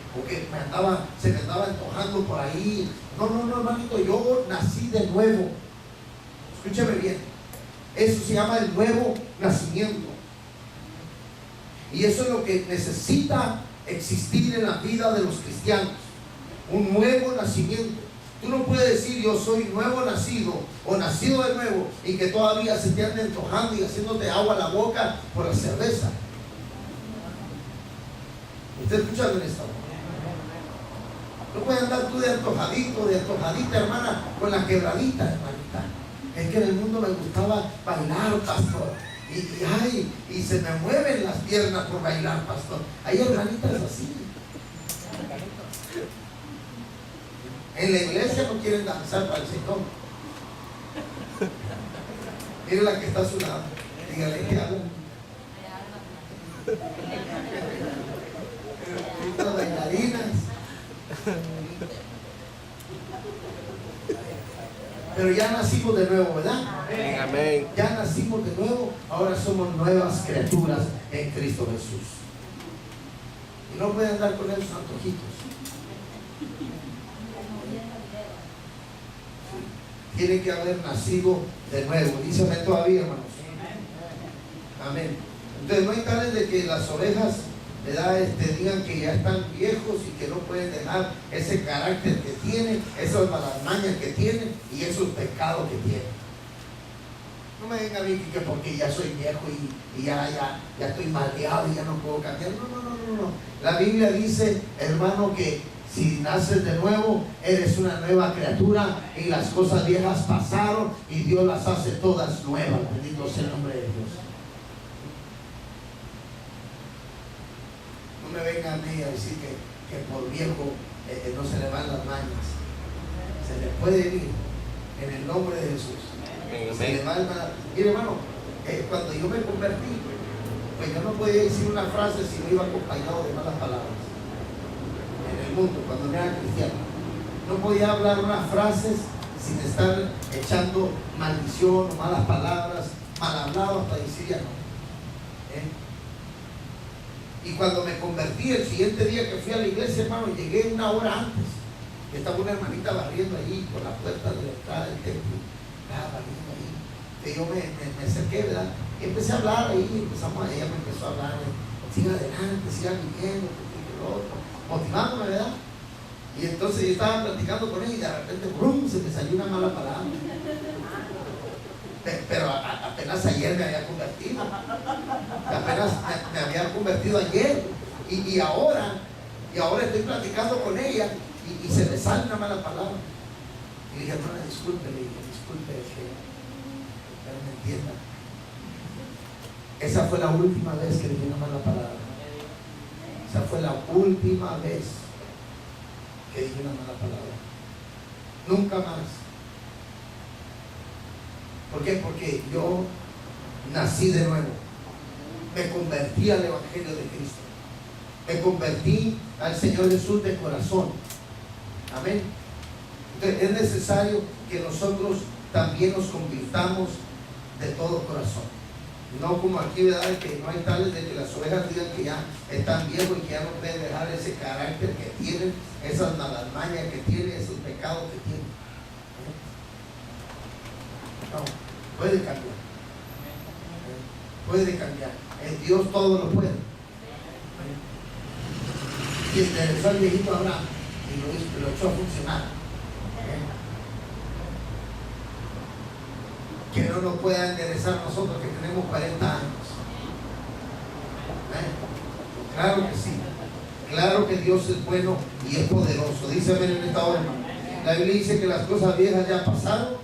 se me andaba antojando por ahí. No, hermanito, yo nací de nuevo. Escúchame bien. Eso se llama el nuevo nacimiento. Y eso es lo que necesita existir en la vida de los cristianos. Un nuevo nacimiento. Tú no puedes decir yo soy nuevo nacido o nacido de nuevo y que todavía se te ande antojando y haciéndote agua a la boca por la cerveza. ¿Usted escuchando en esto? No puedes andar tú de antojadito, de antojadita, hermana, con la quebradita, hermanita. Es que en el mundo me gustaba bailar, pastor. Y se me mueven las piernas por bailar, pastor. Hay hermanitas así. En la iglesia no quieren danzar para el Señor. Mire la que está a su lado. Dígale que habla. Las bailarinas. Pero ya nacimos de nuevo, ¿verdad? Amén. Ya nacimos de nuevo. Ahora somos nuevas criaturas en Cristo Jesús. Y no pueden andar con esos antojitos. Tiene que haber nacido de nuevo. Díceme todavía, hermanos. Amén. Entonces no hay tales de que las ovejas, ¿verdad? Digan que ya están viejos y que no pueden dejar ese carácter que tienen, esas malas mañas que tienen y esos pecados que tienen. No me vengan a mí que porque ya soy viejo y ya estoy maleado y ya no puedo cambiar. No. La Biblia dice, hermano, que si naces de nuevo, eres una nueva criatura y las cosas viejas pasaron y Dios las hace todas nuevas. Bendito sea el nombre de Dios. No me vengan a mí a decir que por viejo no se le van las mañas. Se le puede ir en el nombre de Jesús. Se le va el mal. Mire, hermano, cuando yo me convertí, pues yo no podía decir una frase si no iba acompañado de malas palabras. En el mundo, cuando no era cristiano, no podía hablar unas frases sin estar echando maldición o malas palabras, mal hablado hasta decir ya no. Y cuando me convertí, el siguiente día que fui a la iglesia, hermano, llegué una hora antes. Estaba una hermanita barriendo allí por la puerta de la entrada del templo. Estaba barriendo ahí. Que yo me acerqué, ¿verdad? Y empecé a hablar ahí, ella me empezó a hablar, siga adelante, siga viviendo, lo otro, motivándome, ¿verdad? Y entonces yo estaba platicando con ella y de repente, ¡brum!, se me salió una mala palabra. Pero apenas ayer me había convertido. Apenas me había convertido ayer. Y ahora estoy platicando con ella y se me sale una mala palabra. Y le dije, hermana, disculpe, que no me entienda. Esa fue la última vez que le dije una mala palabra. Esa fue la última vez que dije una mala palabra. Nunca más. ¿Por qué? Porque yo nací de nuevo. Me convertí al Evangelio de Cristo. Me convertí al Señor Jesús de corazón. Amén. Entonces, es necesario que nosotros también nos convirtamos de todo corazón. No como aquí, ¿verdad? Que no hay tales de que las ovejas digan que ya están viejos y que ya no pueden dejar ese carácter que tienen, esas malas mañas que tienen, esos pecados que tienen. No, puede cambiar. Puede cambiar. En Dios todo lo puede. Y enderezó al viejito Abraham y lo echó a funcionar. Que no nos pueda enderezar nosotros que tenemos 40 años. Claro que sí. Claro que Dios es bueno y es poderoso. Dice en esta hora, hermano. La Biblia dice que las cosas viejas ya pasaron.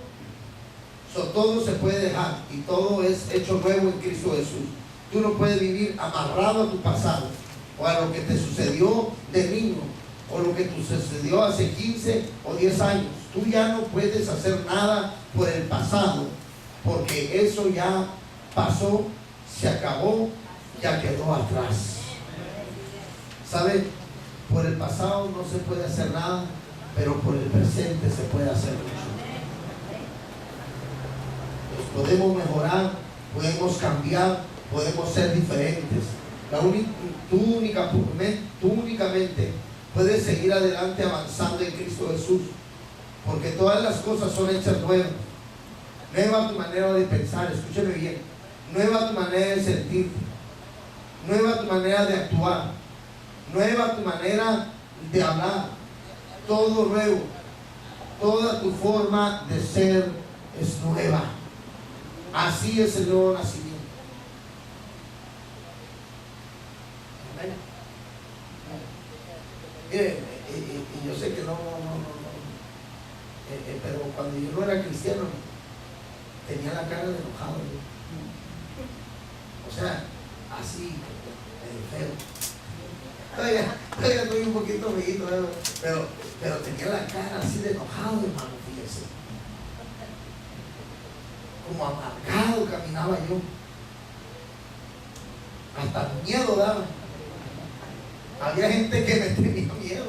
Todo se puede dejar y todo es hecho nuevo en Cristo Jesús. Tú no puedes vivir amarrado a tu pasado o a lo que te sucedió de niño o lo que te sucedió hace 15 o 10 años. Tú ya no puedes hacer nada por el pasado, porque eso ya pasó, se acabó, ya quedó atrás. ¿Sabe? Por el pasado no se puede hacer nada, pero por el presente se puede hacer mucho. Nos podemos mejorar, podemos cambiar, podemos ser diferentes. Tú únicamente puedes seguir adelante avanzando en Cristo Jesús, porque todas las cosas son hechas nuevas. Nueva tu manera de pensar, escúcheme bien. Nueva tu manera de sentir. Nueva tu manera de actuar. Nueva tu manera de hablar. Todo nuevo. Toda tu forma de ser es nueva. Así es el nuevo nacimiento. Mire, y yo sé que no. Pero cuando yo no era cristiano, tenía la cara de enojado. O sea, así, feo. Todavía estoy un poquito feíto, pero tenía la cara así de enojado, hermano, fíjese. Como amargado caminaba yo. Hasta miedo daba. Había gente que me tenía miedo.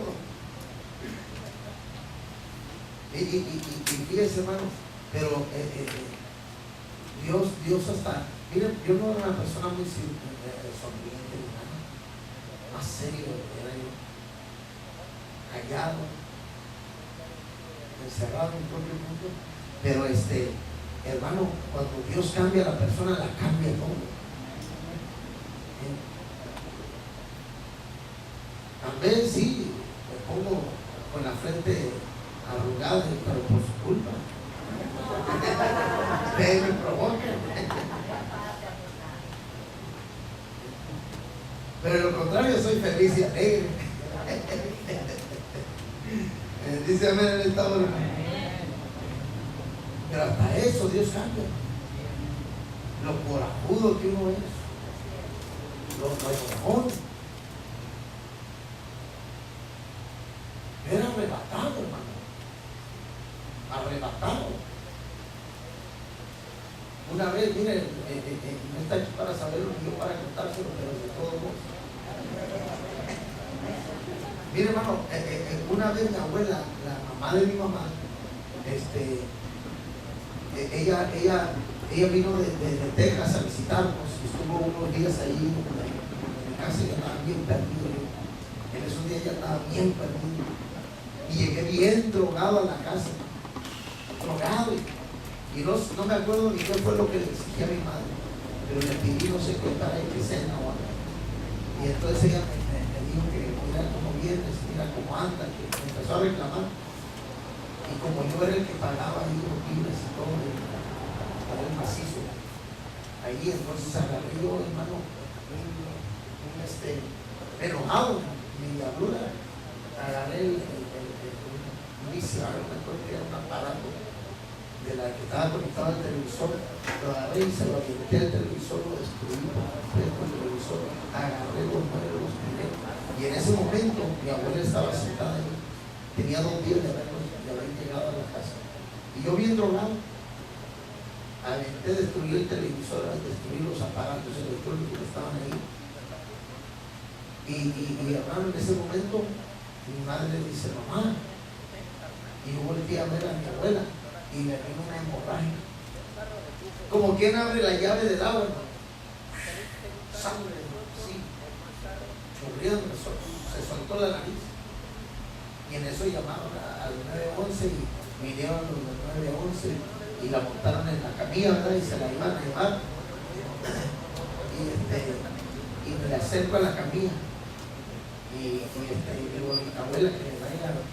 Y fíjese, hermano, pero Dios hasta, miren, yo no era una persona muy sonriente, hermano. Más serio era yo, callado, encerrado en mi propio mundo. Pero hermano, cuando Dios cambia a la persona, la cambia todo. También sí, me pongo con la frente arrugada, pero por su culpa. Ustedes me provocan. Pero de lo contrario, soy feliz y alegre. Dice amén en esta hora. Pero hasta eso Dios cambia. Lo corajudo que uno es. Lo enojón. Era arrebatado, hermano. Arrebatado. Una vez, mire, no está aquí para saberlo ni yo para contárselo, pero de todos modos. Mire, hermano, una vez mi abuela, la mamá de mi mamá, ella vino de Texas a visitarnos y estuvo unos días ahí en mi casa y estaba bien perdido. En esos días ya estaba bien perdido. Y llegué bien drogado a la casa. Drogado. Y no me acuerdo ni qué fue lo que le exigí a mi madre. Pero le pedí no sé qué para que cena o algo. Y entonces ella me dijo que mira cómo vienes, mira cómo anda, que me empezó a reclamar. Y como yo era el que pagaba ahí los libres y todo, para el macizo, ahí entonces agarré yo, hermano, enojado, mi diablura, agarré un VCR, me acuerdo que era un aparato de la que estaba conectado al televisor, lo agarré y se lo aventé al televisor, lo destruí por completo el televisor, agarré los muebles, los tiré. Y en ese momento mi abuela estaba sentada ahí, tenía 2 días de haber llegado a la casa. Y yo bien drogado, aventé, destruí el televisor, destruí los aparatos electrónicos que estaban ahí. Y hermano, en ese momento mi madre dice, mamá, y yo volteé a ver a mi abuela y me vino una hemorragia, como quien abre la llave del agua, sangre, sí, corriendo, se soltó la nariz. Y en eso llamaron al 911 y vinieron los del 911 y la montaron en la camilla, ¿verdad? Y se la iban a llevar. Y me la acerco a la camilla. Y digo a mi abuela que le vaya el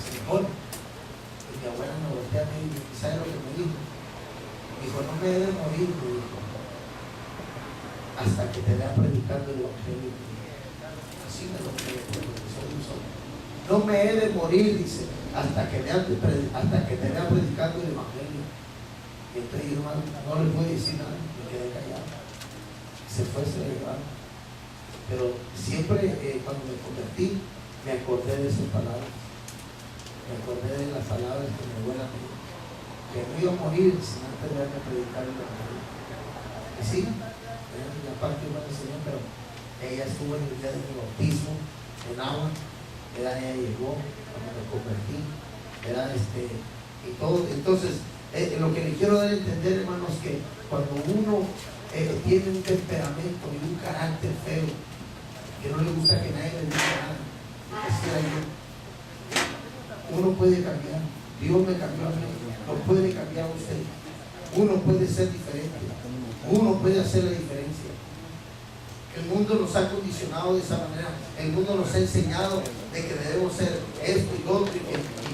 frijol. Y mi abuela me voltea a mí y ¿sabe lo que me dijo? Dijo, no me he de morir, me dijo, hasta que te vea predicando el evangelio. Así me lo creo, no me he de morir, dice, hasta que te vea predicando el evangelio. Y entonces, hermano, no le pude decir nada, me quedé callado. Se fue, se lo llevaron. Pero siempre cuando me convertí, me acordé de esas palabras. Me acordé de las palabras que mi abuela me dijo, que no iba a morir sin antes de verme predicar el evangelio. Y sí, la parte igual del Señor, pero ella estuvo en el día de mi bautismo en agua, ella llegó cuando me convertí, y todo. Entonces, lo que le quiero dar a entender, hermanos, que cuando uno tiene un temperamento y un carácter feo, que no le gusta que nadie le diga nada, uno puede cambiar. Dios me cambió a mí, lo puede cambiar a usted. Uno puede ser diferente, uno puede hacer la diferencia. El mundo nos ha condicionado de esa manera, el mundo nos ha enseñado de que debemos ser esto y lo otro, y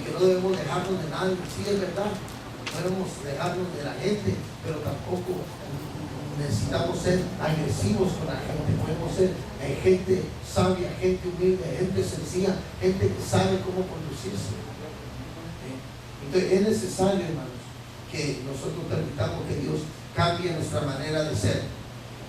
que no debemos dejarnos de nadie. Sí, es verdad, no debemos dejarnos de la gente, pero tampoco necesitamos ser agresivos con la gente. Podemos ser gente sabia, gente humilde, gente sencilla, gente que sabe cómo conducirse. Entonces es necesario, hermanos, que nosotros permitamos que Dios cambie nuestra manera de ser.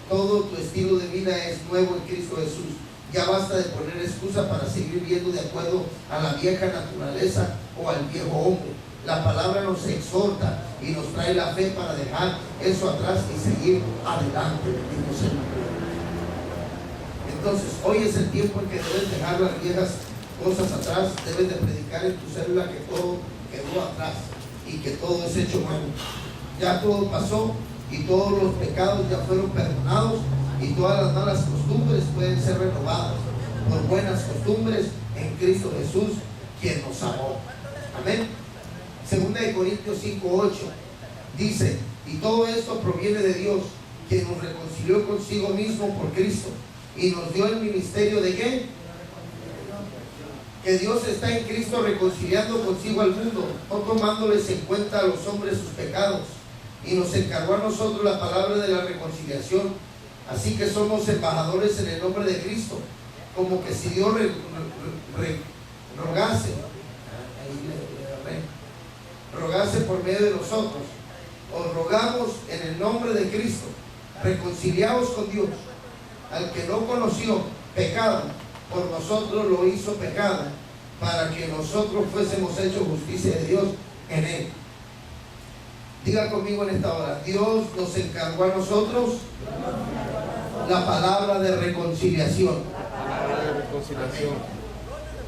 Todo tu estilo de vida es nuevo en Cristo Jesús. Ya basta de poner excusa para seguir viviendo de acuerdo a la vieja naturaleza o al viejo hombre. La palabra nos exhorta y nos trae la fe para dejar eso atrás y seguir adelante. Bendito sea el nombre de Dios. Entonces, hoy es el tiempo en que debes dejar las viejas cosas atrás. Debes de predicar en tu célula que todo quedó atrás y que todo es hecho nuevo. Ya todo pasó y todos los pecados ya fueron perdonados y todas las malas costumbres pueden ser renovadas por buenas costumbres en Cristo Jesús, quien nos amó. Amén. 2 Corintios 5:8 dice, y todo esto proviene de Dios, quien nos reconcilió consigo mismo por Cristo y nos dio el ministerio de ¿qué? Que Dios está en Cristo reconciliando consigo al mundo, no tomándoles en cuenta a los hombres sus pecados, y nos encargó a nosotros la palabra de la reconciliación. Así que somos embajadores en el nombre de Cristo, como que si Dios rogase por medio de nosotros. Os rogamos en el nombre de Cristo, reconciliaos con Dios. Al que no conoció pecado, por nosotros lo hizo pecado, para que nosotros fuésemos hechos justicia de Dios en él. Diga conmigo en esta hora, Dios nos encargó a nosotros la palabra de reconciliación.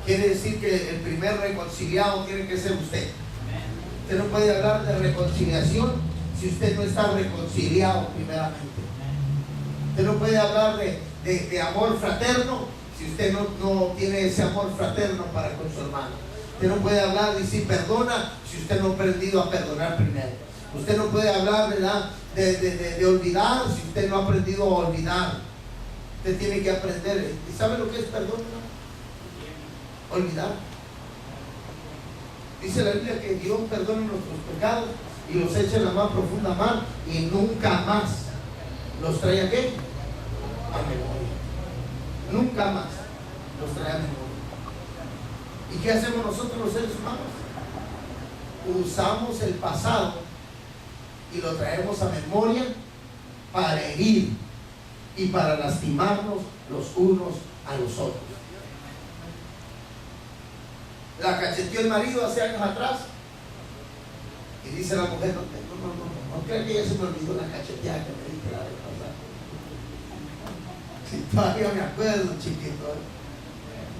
Quiere decir que el primer reconciliado tiene que ser usted. Usted no puede hablar de reconciliación si usted no está reconciliado primeramente. Usted no puede hablar de amor fraterno si usted no tiene ese amor fraterno para con su hermano. Usted no puede hablar de si perdona si usted no ha aprendido a perdonar primero. Usted no puede hablar, ¿verdad?, de olvidar si usted no ha aprendido a olvidar. Usted tiene que aprender. ¿Y sabe lo que es perdón? Olvidar. Dice la Biblia que Dios perdona nuestros pecados y los echa en la más profunda mar y nunca más los trae ¿a qué? A memoria. Nunca más los trae a memoria. ¿Y qué hacemos nosotros los seres humanos? Usamos el pasado y lo traemos a memoria para herir y para lastimarnos los unos a los otros. La cacheteó el marido hace años atrás Y dice la mujer, no creo que ya se me olvidó la cacheteada que me diste la vez pasada. Si todavía me acuerdo, chiquito.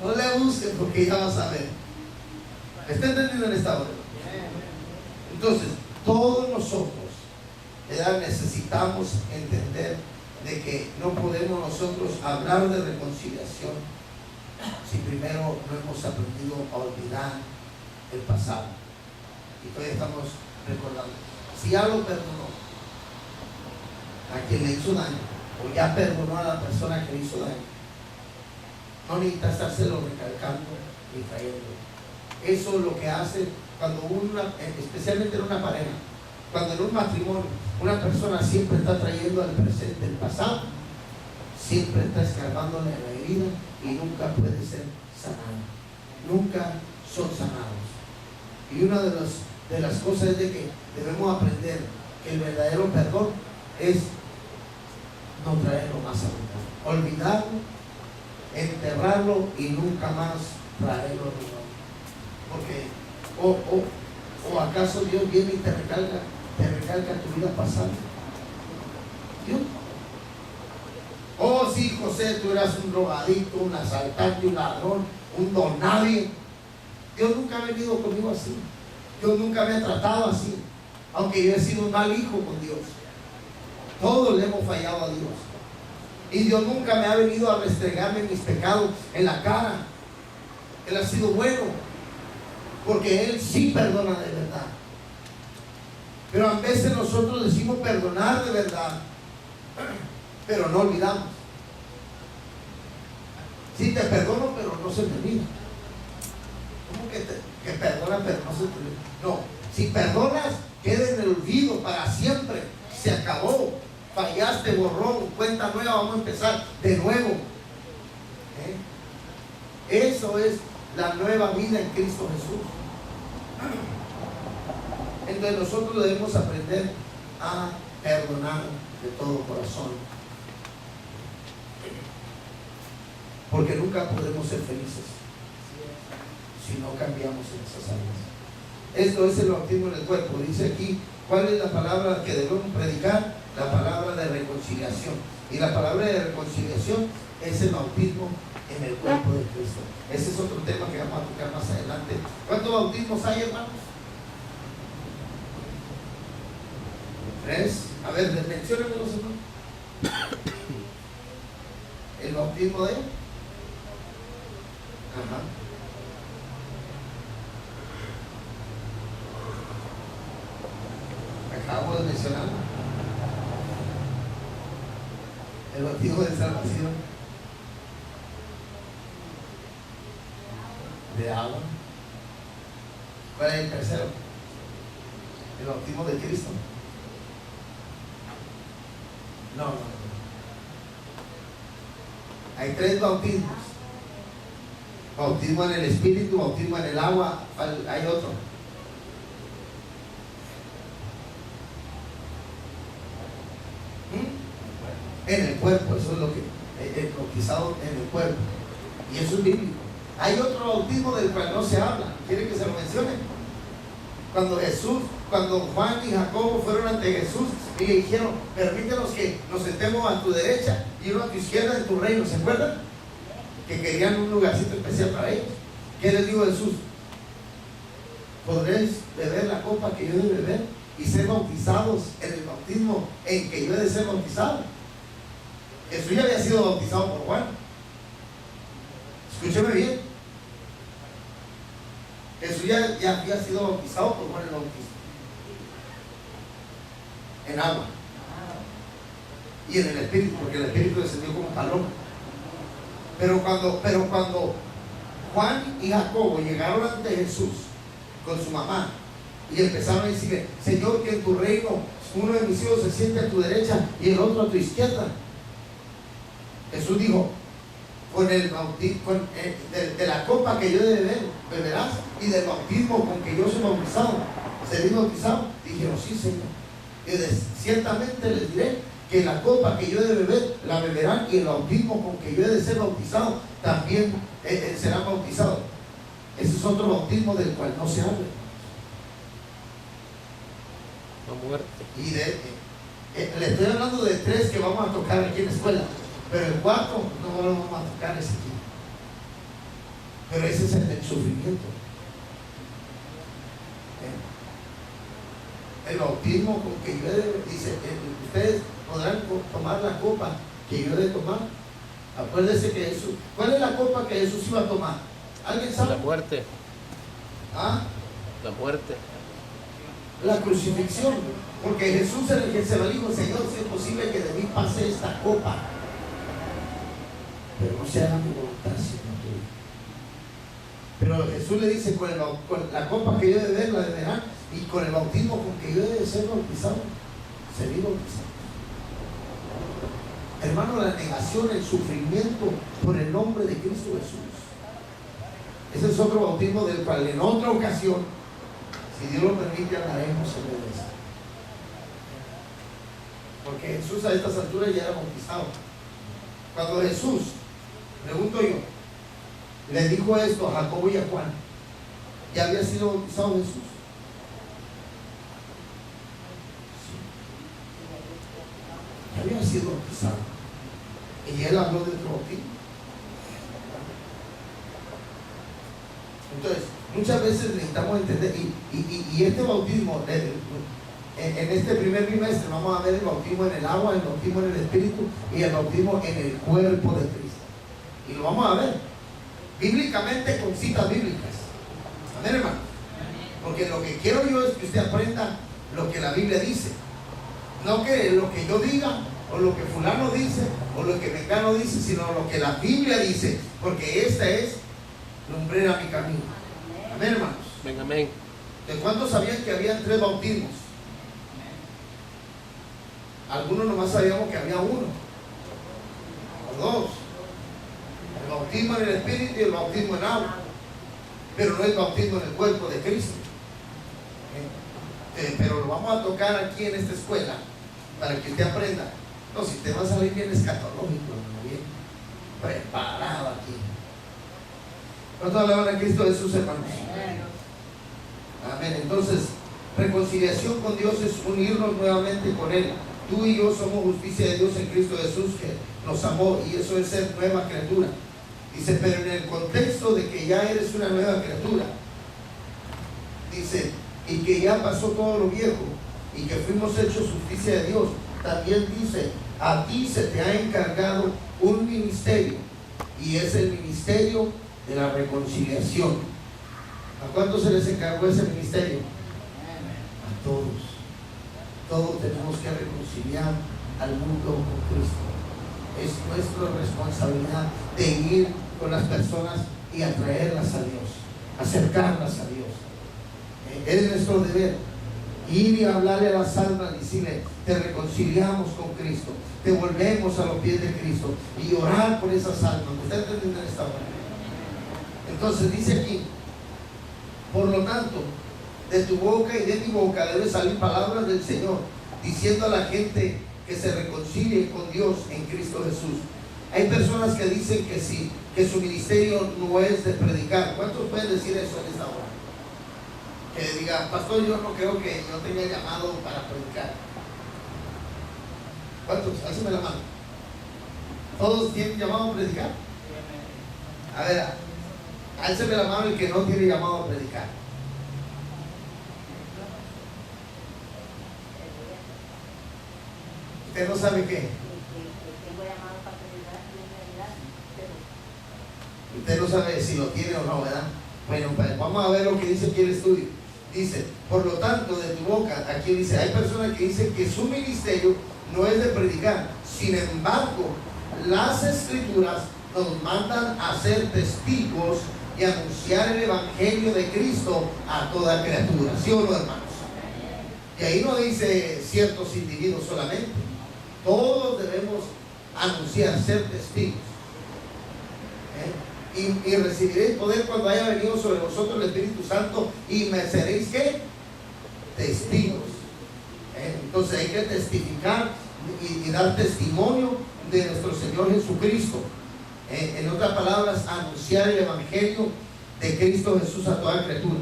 No le busques porque ya vas a ver. ¿Está entendido en esta hora? Entonces, todos nosotros, ¿verdad?, necesitamos entender de que no podemos nosotros hablar de reconciliación si primero no hemos aprendido a olvidar el pasado. Y todavía estamos recordando. Si ya lo perdonó a quien le hizo daño, o ya perdonó a la persona que le hizo daño, no necesita estárselo recalcando ni trayendo. Eso es lo que hace cuando especialmente en una pareja, cuando en un matrimonio una persona siempre está trayendo al presente el pasado, siempre está escarbándole la herida y nunca puede ser sanado. Nunca son sanados. Y una de las cosas es de que debemos aprender que el verdadero perdón es no traerlo más a la vida, olvidarlo, enterrarlo y nunca más traerlo a la. Porque o acaso Dios viene y te recalca tu vida pasada. Dios. Oh sí, José, tú eras un drogadicto, un asaltante, un ladrón, un don nadie. Dios nunca ha venido conmigo así. Dios nunca me ha tratado así, aunque yo he sido un mal hijo con Dios. Todos le hemos fallado a Dios. Y Dios nunca me ha venido a restregarme mis pecados en la cara. Él ha sido bueno, porque Él sí perdona de verdad. Pero a veces nosotros decimos perdonar de verdad, pero no olvidamos. Sí te perdono, pero no se me olvida. ¿Cómo que perdona, pero no se te olvida? No, si perdonas, queda en el olvido para siempre. Se acabó. Fallaste, borrón, cuenta nueva, vamos a empezar de nuevo. Eso es la nueva vida en Cristo Jesús. Entonces nosotros debemos aprender a perdonar de todo corazón, porque nunca podemos ser felices si no cambiamos en esas áreas. Esto es el bautismo en el cuerpo. Dice aquí, ¿cuál es la palabra que debemos predicar? La palabra de reconciliación. Y la palabra de reconciliación es el bautismo en el cuerpo de Cristo. Ese es otro tema que vamos a tocar más adelante. ¿Cuántos bautismos hay, hermanos? 3. A ver, menciónenlos, hermanos. El bautismo de... Acabo de mencionar el bautismo de salvación, de agua. ¿Cuál es el tercero? El bautismo de Cristo. No. Hay 3 bautismos: bautismo en el Espíritu, bautismo en el agua. Hay otro. En el cuerpo, eso es lo que el bautizado en el cuerpo, y eso es bíblico. Hay otro bautismo del cual no se habla. ¿Quieren que se lo mencione? Cuando Juan y Jacobo fueron ante Jesús y le dijeron, permítenos que nos sentemos a tu derecha y uno a tu izquierda en tu reino, ¿se acuerdan? Que querían un lugarcito especial para ellos. ¿Qué les dijo Jesús? ¿Podréis beber la copa que yo he de beber y ser bautizados en el bautismo en que yo he de ser bautizado? Jesús ya había sido bautizado por Juan. Escúcheme bien. Jesús ya había sido bautizado por Juan el Bautista. En agua. Y en el Espíritu, porque el Espíritu descendió como paloma. Pero cuando Juan y Jacobo llegaron ante Jesús con su mamá y empezaron a decirle, Señor, que en tu reino uno de mis hijos se siente a tu derecha y el otro a tu izquierda. Jesús dijo, con el bautismo, de la copa que yo he de beber, beberás, y del bautismo con que yo soy bautizado, ¿seré bautizado? Dijeron, sí, Señor. Y ciertamente les diré que la copa que yo he de beber, la beberán, y el bautismo con que yo he de ser bautizado, también serán bautizados. Ese es otro bautismo del cual no se habla. La muerte. Y le estoy hablando de 3 que vamos a tocar aquí en la escuela, pero el 4 no lo vamos a tocar ese aquí. Pero ese es el del sufrimiento. El bautismo con que yo dice, ustedes podrán tomar la copa que yo he de tomar. Acuérdense que Jesús, ¿cuál es la copa que Jesús iba a tomar? ¿Alguien sabe? La muerte. ¿Ah? La muerte. La crucifixión. Porque Jesús en el Getsemaní dijo, Señor, si es posible que de mí pase esta copa, pero no se haga mi voluntad sino tuya. Pero Jesús le dice, con la copa que yo he de beber, la beberán, y con el bautismo con que yo he de ser bautizado, seré bautizado. Hermano, la negación, el sufrimiento por el nombre de Cristo Jesús. Ese es otro bautismo del cual en otra ocasión, si Dios lo permite, hablaremos sobre eso. Porque Jesús a estas alturas ya era bautizado. Cuando Jesús, pregunto yo, le dijo esto a Jacobo y a Juan, ¿ya había sido bautizado Jesús? Sí. Ya había sido bautizado. Y él habló de otro bautismo. Entonces, muchas veces necesitamos entender, y este bautismo, en este primer trimestre vamos a ver el bautismo en el agua, el bautismo en el Espíritu y el bautismo en el cuerpo de Cristo. Y lo vamos a ver bíblicamente con citas bíblicas. Amén, hermano. Porque lo que quiero yo es que usted aprenda lo que la Biblia dice. No que lo que yo diga, o lo que fulano dice, o lo que mengano dice, sino lo que la Biblia dice. Porque esta es lumbrera mi camino. Amén, hermanos. Amén, amén. ¿De cuántos sabían que había 3 bautismos? Algunos nomás sabíamos que había 1 o 2. El bautismo en el Espíritu y el bautismo en agua. Pero no el bautismo en el cuerpo de Cristo. Pero lo vamos a tocar aquí en esta escuela para que usted aprenda. No, si usted va a salir bien escatológico, bien preparado aquí. ¿Cuántos alaban a Cristo Jesús, hermanos? Amén. Entonces, reconciliación con Dios es unirnos nuevamente con Él. Tú y yo somos justicia de Dios en Cristo Jesús, que nos amó, y eso es ser nueva criatura. Dice, pero en el contexto de que ya eres una nueva criatura, dice, y que ya pasó todo lo viejo, y que fuimos hechos justicia de Dios, también dice, a ti se te ha encargado un ministerio, y es el ministerio de la reconciliación. ¿A cuántos se les encargó ese ministerio? A todos. Todos tenemos que reconciliar al mundo con Cristo. Es nuestra responsabilidad de ir con las personas y atraerlas a Dios, acercarlas a Dios. Es nuestro deber ir y hablarle a las almas, decirle, te reconciliamos con Cristo, te volvemos a los pies de Cristo, y orar por esas almas. ¿Ustedes entienden esta hora? Entonces dice aquí, por lo tanto, de tu boca y de mi boca deben salir palabras del Señor, diciendo a la gente que se reconcilie con Dios en Cristo Jesús. Hay personas que dicen que sí, que su ministerio no es de predicar. ¿Cuántos pueden decir eso en esta hora? Que diga, pastor, yo no creo que yo tenga llamado para predicar. ¿Cuántos? Álzame la mano. ¿Todos tienen llamado a predicar? A ver, álzame la mano el que no tiene llamado a predicar. ¿Usted no sabe qué? Usted no sabe si lo tiene o no, ¿verdad? Bueno, pues vamos a ver lo que dice aquí el estudio. Dice, por lo tanto, de tu boca, aquí dice, hay personas que dicen que su ministerio no es de predicar. Sin embargo, las Escrituras nos mandan a ser testigos y anunciar el Evangelio de Cristo a toda criatura. ¿Sí o no, hermanos? Y ahí no dice ciertos individuos solamente. Todos debemos anunciar, ser testigos. Y recibiréis poder cuando haya venido sobre vosotros el Espíritu Santo, y me seréis ¿qué? Testigos. Entonces hay que testificar y dar testimonio de nuestro Señor Jesucristo. En otras palabras, anunciar el Evangelio de Cristo Jesús a toda criatura.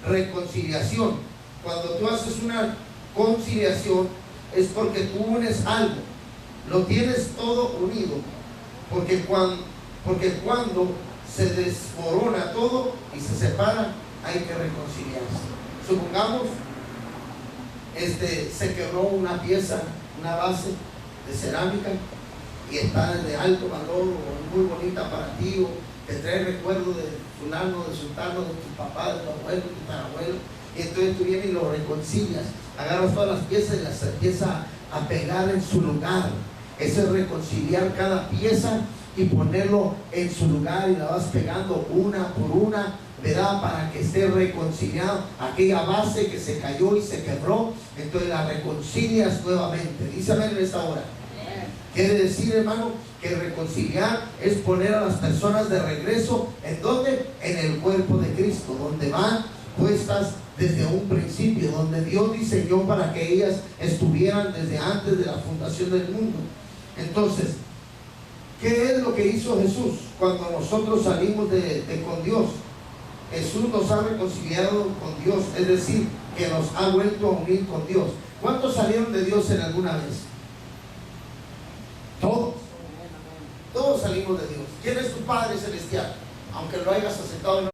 Reconciliación. Cuando tú haces una conciliación es porque tú unes algo, lo tienes todo unido, porque cuando se desmorona todo y se separa, hay que reconciliarse. Supongamos, se quebró una pieza, una base de cerámica y está de alto valor o muy bonita para ti, o te trae recuerdo de fulano, de sultano, de tu papá, de tu abuelo, de tu tarabuelo, y entonces tú vienes y lo reconcilias, agarras todas las piezas y las empiezas a pegar en su lugar. Eso es reconciliar cada pieza y ponerlo en su lugar, y la vas pegando una por una, ¿verdad? Para que esté reconciliado. Aquella base que se cayó y se quebró, entonces la reconcilias nuevamente. Dice amén en esta hora. Quiere decir, hermano, que reconciliar es poner a las personas de regreso. ¿En dónde? En el cuerpo de Cristo, donde van puestas desde un principio, donde Dios diseñó para que ellas estuvieran desde antes de la fundación del mundo. Entonces, ¿qué es lo que hizo Jesús cuando nosotros salimos con Dios? Jesús nos ha reconciliado con Dios, es decir, que nos ha vuelto a unir con Dios. ¿Cuántos salieron de Dios en alguna vez? Todos. Todos salimos de Dios. ¿Quién es tu Padre Celestial? Aunque lo hayas aceptado.